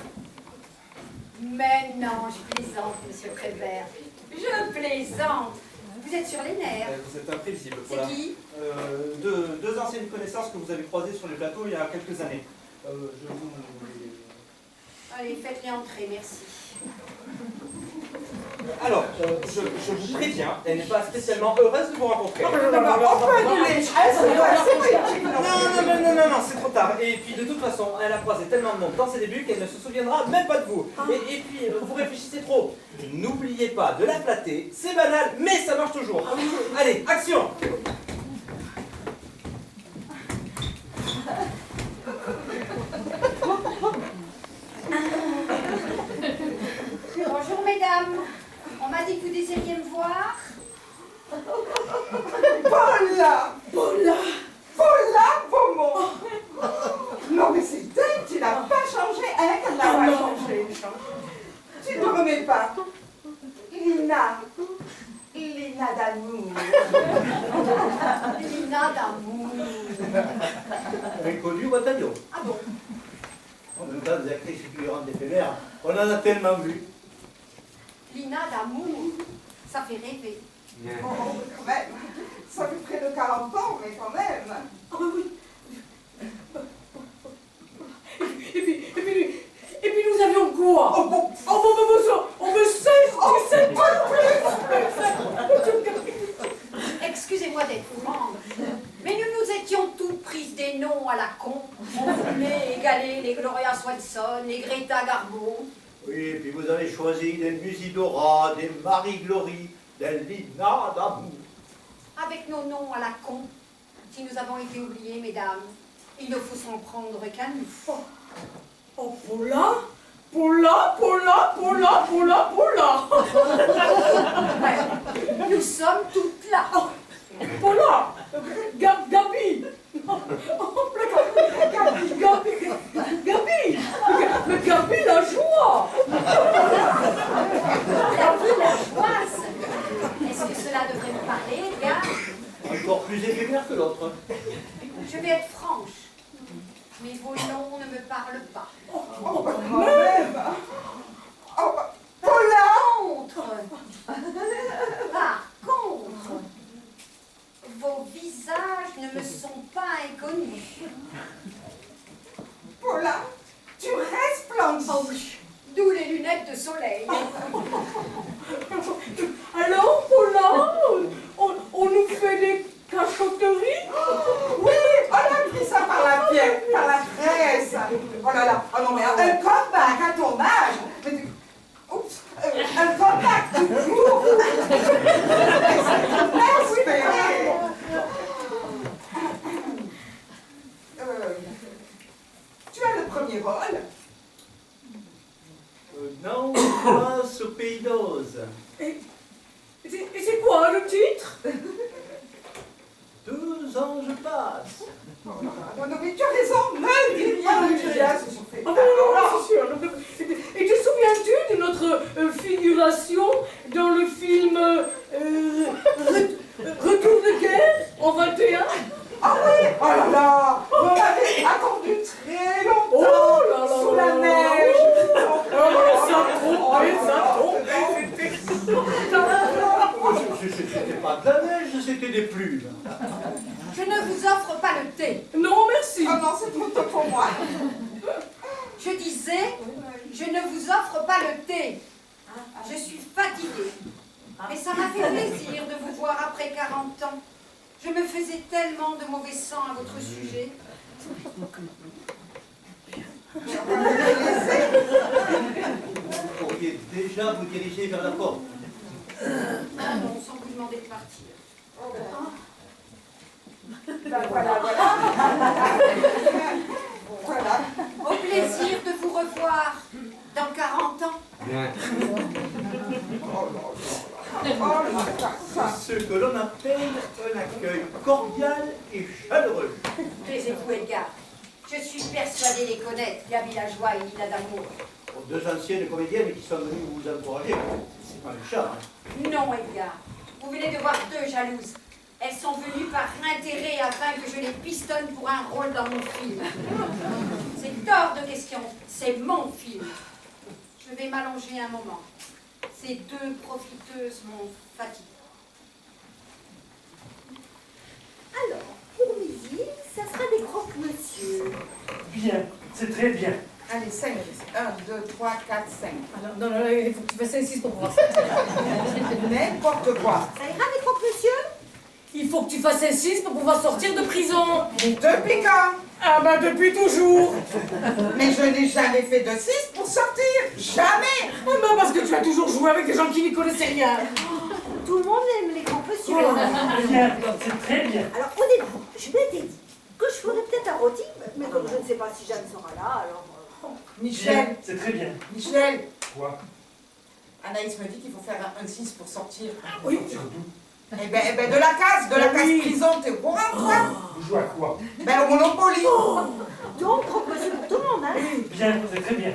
Mais non, je plaisante, monsieur Prévert. Je plaisante. Vous êtes sur les nerfs. Vous êtes imprévisible. C'est Voilà. qui? Deux anciennes connaissances que vous avez croisées sur les plateaux il y a quelques années. Je vous... Allez, faites-les entrer, merci. Alors, je vous préviens, elle n'est pas spécialement heureuse de vous rencontrer. On peut annuler. Non, c'est trop tard. Et puis de toute façon, elle a croisé tellement de monde dans ses débuts qu'elle ne se souviendra même pas de vous. Et puis, vous réfléchissez trop. N'oubliez pas de la flatter, c'est banal, mais ça marche toujours. Allez, action! Bonjour mesdames. On m'a dit que vous désiriez me voir. Paula, Beaumont. Non mais c'est dingue, tu n'as pas changé, hein, qu'elle n'a pas changé. Tu ne me remets pas. Lina d'amour. Lina d'amour. Inconnu ou bataillon? Ah bon? En même temps, mère, on en a tellement vu. Lina d'amour, ça fait rêver. Oh, quand même. Ça fait près de 40 ans, mais quand même. Ah oui. Et puis nous avions quoi? Oh bon. On me sait, tu sais pas Excusez-moi d'être franche, mais nous étions toutes prises des noms à la con. On voulait égaler les Gloria Swanson, les Greta Garbo. Oui, et puis vous avez choisi des Musidora, des Marie-Glory, des Lina d'amour. Avec nos noms à la con, si nous avons été oubliés, mesdames, il ne faut s'en prendre qu'à nous. Oh, Paula. Nous sommes toutes là. Paula. Gabi. Mais Gabi, la joie. La villageoise. Est-ce que cela devrait me parler, Edgar? Encore plus éphémère que l'autre. Je vais être franche, mais vos noms ne me parlent pas. Oh, quand même. Oh, Paula. Par contre, vos visages ne me sont pas inconnus. Paula, tu resplendis. Oh oui, d'où les lunettes de soleil. Alors, Paula, on nous fait des cachotteries? Oui, on a pris ça par la presse. Oh là là, oh non mais un comeback à ton âge. Oups, un comeback toujours. Tu as le premier rôle. Non, on passe au Pays d'Oz. Et c'est quoi le titre? 2 ans je passe. Oh là là, non mais tu as raison, ne dis rien, Julia, c'est sur fait. Ah ben non, c'est sûr. Et te souviens-tu de notre figuration dans le film Retour de guerre en 21? Ah oui, oh là là, on avait attendu très longtemps Oh là là sous là la là. neige. C'était pas de la neige, c'était des plumes. Je ne vous offre pas le thé. Non, merci. Oh non, c'est trop tôt pour moi. Je disais, je ne vous offre pas le thé. Je suis fatiguée. Mais ça m'a fait plaisir de vous voir après 40 ans. Je me faisais tellement de mauvais sang à votre sujet. Vous pourriez déjà vous diriger vers la porte. Ah non, sans vous demander de partir. Voilà. Voilà. Au plaisir de vous revoir dans 40 ans. Ce que l'on appelle un accueil cordial et chaleureux. Taisez-vous, Edgar. Je suis persuadée les connaître, la villageoise et Lina d'amour. Pour 2 anciennes comédiennes qui sont venues vous encourager, c'est pas le chat. Hein. Non, Edgar. Vous venez de voir 2 jalouses. Elles sont venues par intérêt afin que je les pistonne pour un rôle dans mon film. C'est hors de question. C'est mon film. Je vais m'allonger un moment. Ces 2 profiteuses m'ont fatiguée. Alors, pour visite, ça sera des croque-monsieur. Bien, c'est très bien. Allez, 5. 1, 2, 3, 4, 5. Non, il faut que tu fasses un 6 pour pouvoir sortir. N'importe quoi. Ça ira, des croque-monsieur? Il faut que tu fasses un 6 pour pouvoir sortir de prison. Depuis quand? Ah ben depuis toujours. Mais je n'ai jamais fait de 6 pour sortir. Jamais. Ah ben parce que tu as toujours joué avec des gens qui n'y connaissaient rien. Tout le monde aime les croque-monsieur. Bien, c'est très bien. Alors, au début, je m'étais dit que je ferais peut-être un rôti, mais comme je ne sais pas si Jeanne sera là, alors... Michel, Bien, c'est très bien. Michel, Quoi? Anaïs me dit qu'il faut faire un 6 pour sortir. Oui. Eh ben de la case prison, t'es au courant, toi? Vous jouez à quoi? Ben au Monopoly. Donc, croque-monsieur pour tout le monde, hein? Bien, c'est très bien.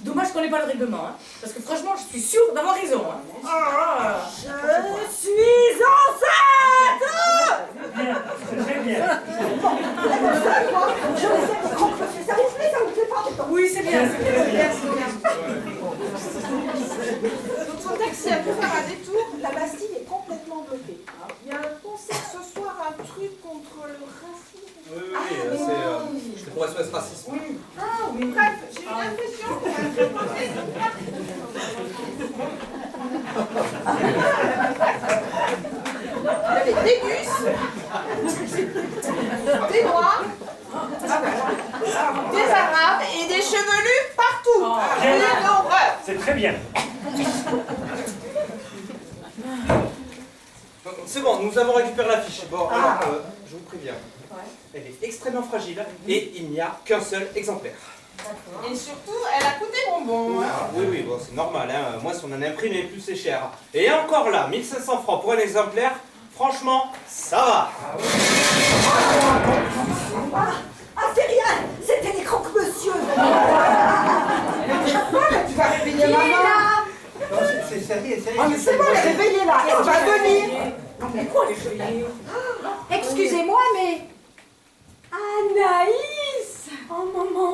Dommage qu'on n'ait pas le règlement, hein, parce que franchement, je suis sûre d'avoir raison. Hein. Je suis enceinte! Bien, c'est très bien. Je sais, croque-monsieur, ça vous plaît pas? Oui, c'est bien, c'est très bien. Donc son taxi a pu faire un détour, la Bastille est complètement bloquée. Il y a un concert ce soir, un truc contre le racisme. Oui, c'est pour SOS Racisme. Oui. Ah oui. Bref, j'ai eu l'impression qu'il y a un truc Il y avait des bus, des noirs, des arabes et des chevelus partout. Bien. Une horreur. C'est très bien. C'est bon, nous avons récupéré la fiche. Bon, alors, je vous préviens. Elle est extrêmement fragile et il n'y a qu'un seul exemplaire. Et surtout, elle a coûté bonbon. Oui, bon, c'est normal, hein. Moi, si on en imprimé plus, c'est cher. Et encore là, 1500 francs pour un exemplaire, franchement, ça va. Ah, c'est rien. C'était les croque-monsieur. Tu vas réveiller Qui est maman. là? Non, c'est sérieux, sérieux. Ah mais c'est bon, elle est réveillée là. Elle va venir. Non mais quoi les feuillets? Excusez-moi, mais... Anaïs! Oh maman,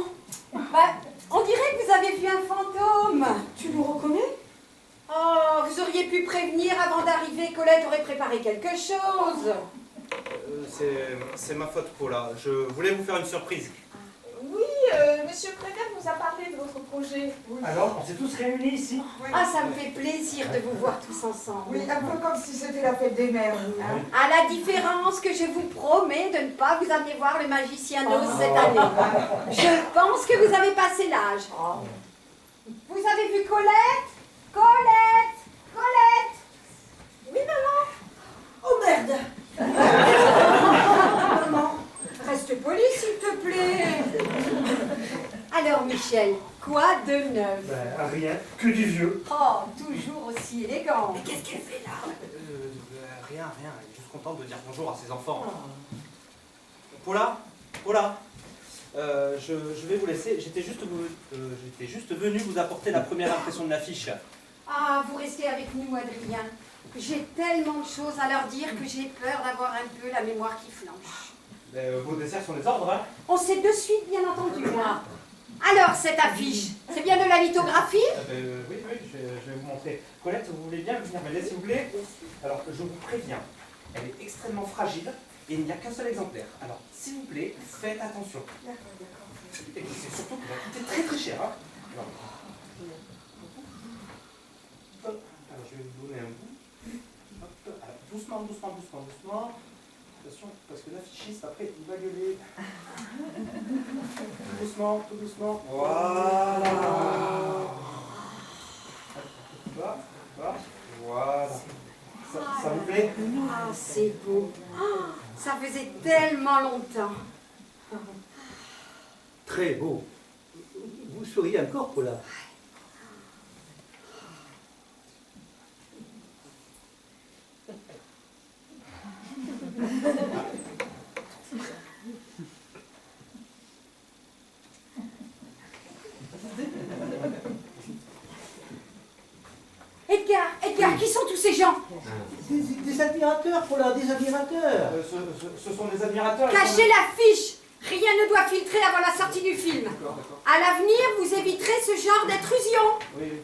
Bah, on dirait que vous avez vu un fantôme. tu nous reconnais? Oh, vous auriez pu prévenir avant d'arriver, Colette aurait préparé quelque chose. C'est ma faute, Paula. Je voulais vous faire une surprise. Oui, Monsieur Prévert nous a parlé de votre projet. Alors, on s'est tous réunis ici. Ah, ça me fait plaisir de vous voir tous ensemble. Oui, un peu comme si c'était la fête des mères. À la différence que je vous promets de ne pas vous amener voir le magicien d'Oz cette année. Je pense que vous avez passé l'âge. Vous avez vu Colette? Colette! Colette! Oui, maman. Oh merde. Maman, reste poli s'il te plaît. Alors, Michel, quoi de neuf? Ben, rien, que du vieux. Oh, toujours aussi élégant. Mais qu'est-ce qu'elle fait là? Rien. Elle est juste contente de dire bonjour à ses enfants. Paula, je vais vous laisser. J'étais juste venu vous apporter la première impression de l'affiche. Ah, vous restez avec nous, Adrien. J'ai tellement de choses à leur dire que j'ai peur d'avoir un peu la mémoire qui flanche. Vos desserts sont des ordres, hein? On sait de suite, bien entendu, moi. Alors, cette affiche, c'est bien de la lithographie? Oui, je vais vous montrer. Colette, vous voulez bien venir m'aider, s'il vous plaît? Alors, je vous préviens, elle est extrêmement fragile et il n'y a qu'un seul exemplaire. Alors, s'il vous plaît, faites attention. D'accord. Et c'est surtout que ça va coûter très très cher, hein? Alors, je vais vous donner un bout. Hop, alors, doucement. Attention, parce que l'affichiste, après, il va gueuler. Tout doucement. Voilà. Voilà. Ça vous plaît? Ah, c'est beau. Ah, ça faisait tellement longtemps. Très beau. Vous souriez encore, Paula. Edgar, qui sont tous ces gens? Des admirateurs, Paula, des admirateurs. Ce sont des admirateurs. Cachez l'affiche. Rien ne doit filtrer avant la sortie du film. D'accord. À l'avenir, vous éviterez ce genre d'intrusion. Oui.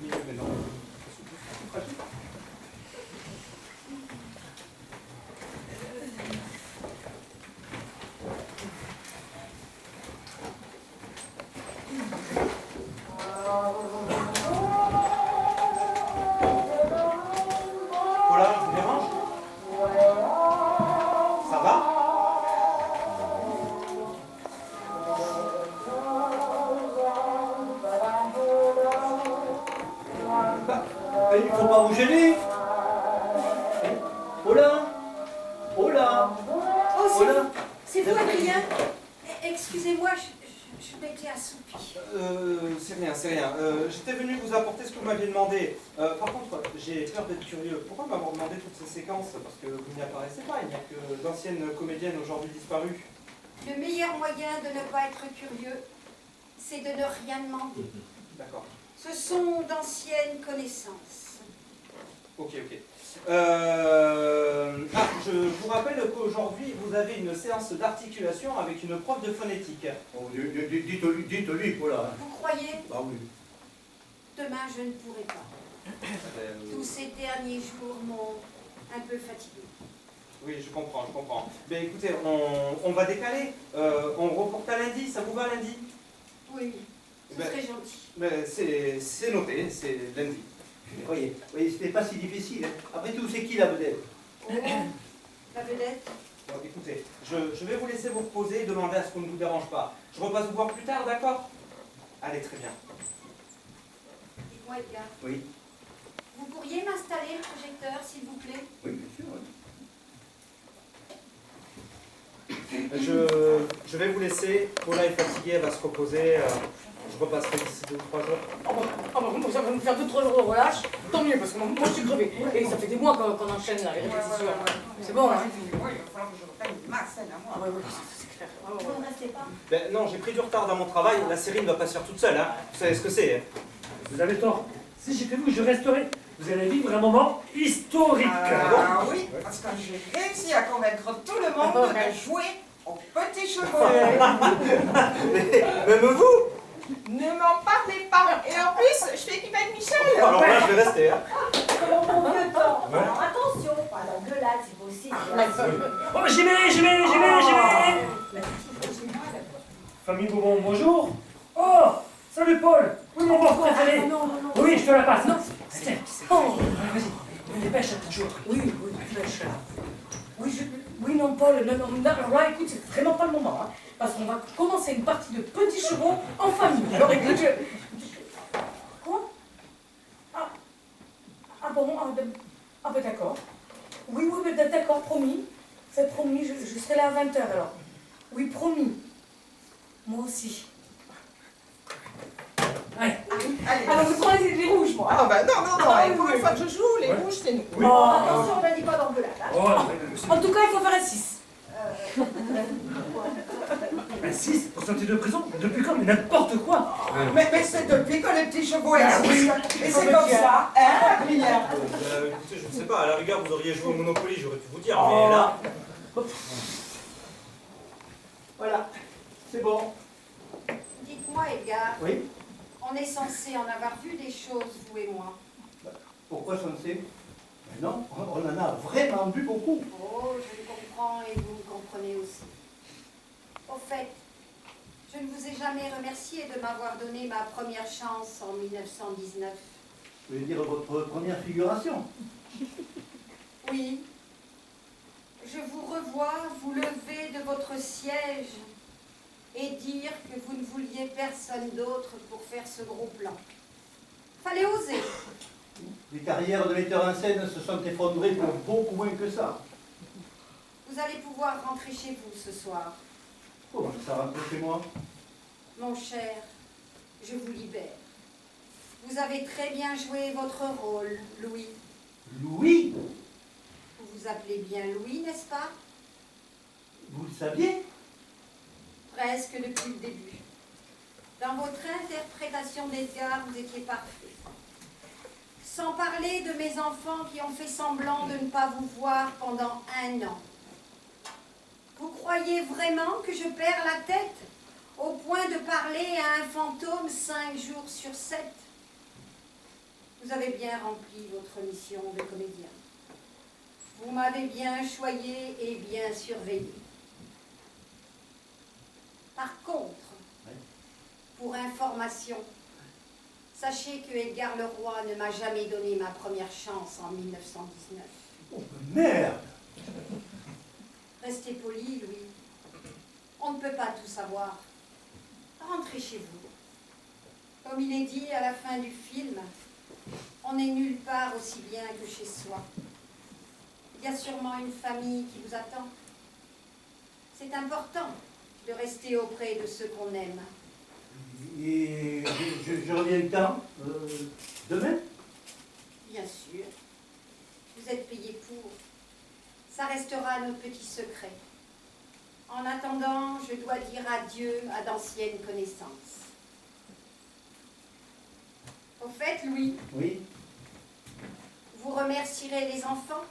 Mais non. Voilà, je vous dérange? Ça va? Il ne faut pas vous gêner. Paula. Oh, Paula. c'est vous, Adrien? Excusez-moi, je m'étais assoupie. C'est rien. J'étais venu vous apporter ce que vous m'aviez demandé. Par contre, j'ai peur d'être curieux. Pourquoi m'avoir demandé toutes ces séquences? Parce que vous n'y apparaissez pas. Il n'y a que d'anciennes comédiennes aujourd'hui disparues. Le meilleur moyen de ne pas être curieux, c'est de ne rien demander. D'accord. Ce sont d'anciennes connaissances. Ok. Je vous rappelle qu'aujourd'hui, vous avez une séance d'articulation avec une prof de phonétique. Oh, dites-lui, Paula. Vous croyez? Ah oui. Demain, je ne pourrai pas. Tous ces derniers jours m'ont un peu fatiguée. Oui, je comprends. Mais écoutez, on va décaler. On reporte à lundi, ça vous va lundi? Oui, ce serait gentil. Mais c'est noté, c'est lundi. Voyez, c'était pas si difficile. Après tout, c'est qui la vedette? Oh, la vedette? Bon, écoutez, je vais vous laisser vous reposer et demander à ce qu'on ne vous dérange pas. Je repasse vous voir plus tard, d'accord? Allez, très bien. Dites-moi, Edgar. Oui. Vous pourriez m'installer le projecteur, s'il vous plaît? Oui, bien sûr. Oui. Je vais vous laisser. Paula est fatiguée, elle va se reposer. Je repasserai d'ici 2 ou 3 jours. Ça va nous faire 2 ou 3 jours de relâche, tant mieux, parce que moi je suis crevée. Et ça fait des mois qu'on enchaîne là, les répétitions. C'est bon, hein? Oui, il va falloir que je reprenne ma scène à moi. Ah ouais, c'est clair. Vous ne restez pas? Ben, non, j'ai pris du retard dans mon travail. La série ne va pas se faire toute seule. Hein. Vous savez ce que c'est. Hein. Vous avez tort. Si j'étais vous, je resterais. Vous allez vivre un moment historique. Ah oui, parce que j'ai réussi à convaincre tout le monde de jouer aux petits chevaux. Même vous. Ne m'en parlez pas. Et en plus, je suis équipée de Michel. Alors là, je vais rester. Hein. Comment on veut temps? Alors attention, pas d'engueulade si possible. Oh, j'y vais. Famille Bourbon, bonjour. Oh, salut Paul. Oui, mon bon préféré. Oui, je te la passe. Non, tiens. Oh, vas-y, dépêche, toujours. Oui, dépêche. Oui, non, Paul, non, là, écoute, c'est vraiment pas le moment, hein, parce qu'on va commencer une partie de petits chevaux en famille. Alors écoute, Quoi? Ah bon, ben d'accord. Oui, ben, d'accord, promis. C'est promis, je serai là à 20h alors. Oui, promis. Moi aussi. Allez. Alors, vous prenez les rouges, moi. Ah bah non, pour une fois que je joue, les rouges, c'est nous. Oui. Attention, on n'a dit pas d'engueulade. Hein. Oh, En tout cas, il faut faire un 6. un 6 pour sortir de prison? Depuis quand? Mais n'importe quoi. Mais c'est depuis que les petits chevaux existent. Et c'est comme ça, hein, la prière. Écoutez, je ne sais pas. À la rigueur, vous auriez joué au Monopoly, j'aurais pu vous dire. Mais là. Voilà, c'est bon. Dites-moi, Edgar. Oui. On est censé en avoir vu des choses, vous et moi. Pourquoi censé? Mais non, on en a vraiment vu beaucoup. Oh, je le comprends et vous me comprenez aussi. Au fait, je ne vous ai jamais remercié de m'avoir donné ma première chance en 1919. Vous voulez dire votre première figuration? Oui. Je vous revois vous lever de votre siège et dire que vous ne vouliez personne d'autre pour faire ce gros plan. Fallait oser. Les carrières de metteurs en scène se sont effondrées pour beaucoup moins que ça. Vous allez pouvoir rentrer chez vous ce soir. Comment ça rentre chez moi? Mon cher, je vous libère. Vous avez très bien joué votre rôle, Louis. Louis? Vous vous appelez bien Louis, n'est-ce pas? Vous le saviez? Presque depuis le début. Dans votre interprétation d'Edgar, vous étiez parfait. Sans parler de mes enfants qui ont fait semblant de ne pas vous voir pendant 1 an. Vous croyez vraiment que je perds la tête au point de parler à un fantôme 5 jours sur 7? Vous avez bien rempli votre mission de comédien. Vous m'avez bien choyé et bien surveillé. Par contre, pour information, sachez que Edgar Leroy ne m'a jamais donné ma première chance en 1919. Oh, merde! Restez poli, Louis. On ne peut pas tout savoir. Rentrez chez vous. Comme il est dit à la fin du film, on n'est nulle part aussi bien que chez soi. Il y a sûrement une famille qui vous attend. C'est important de rester auprès de ceux qu'on aime. Et je reviens quand? Demain? Bien sûr. Vous êtes payé pour. Ça restera notre petit secret. En attendant, je dois dire adieu à d'anciennes connaissances. Au fait, Louis, Oui. vous remercierez les enfants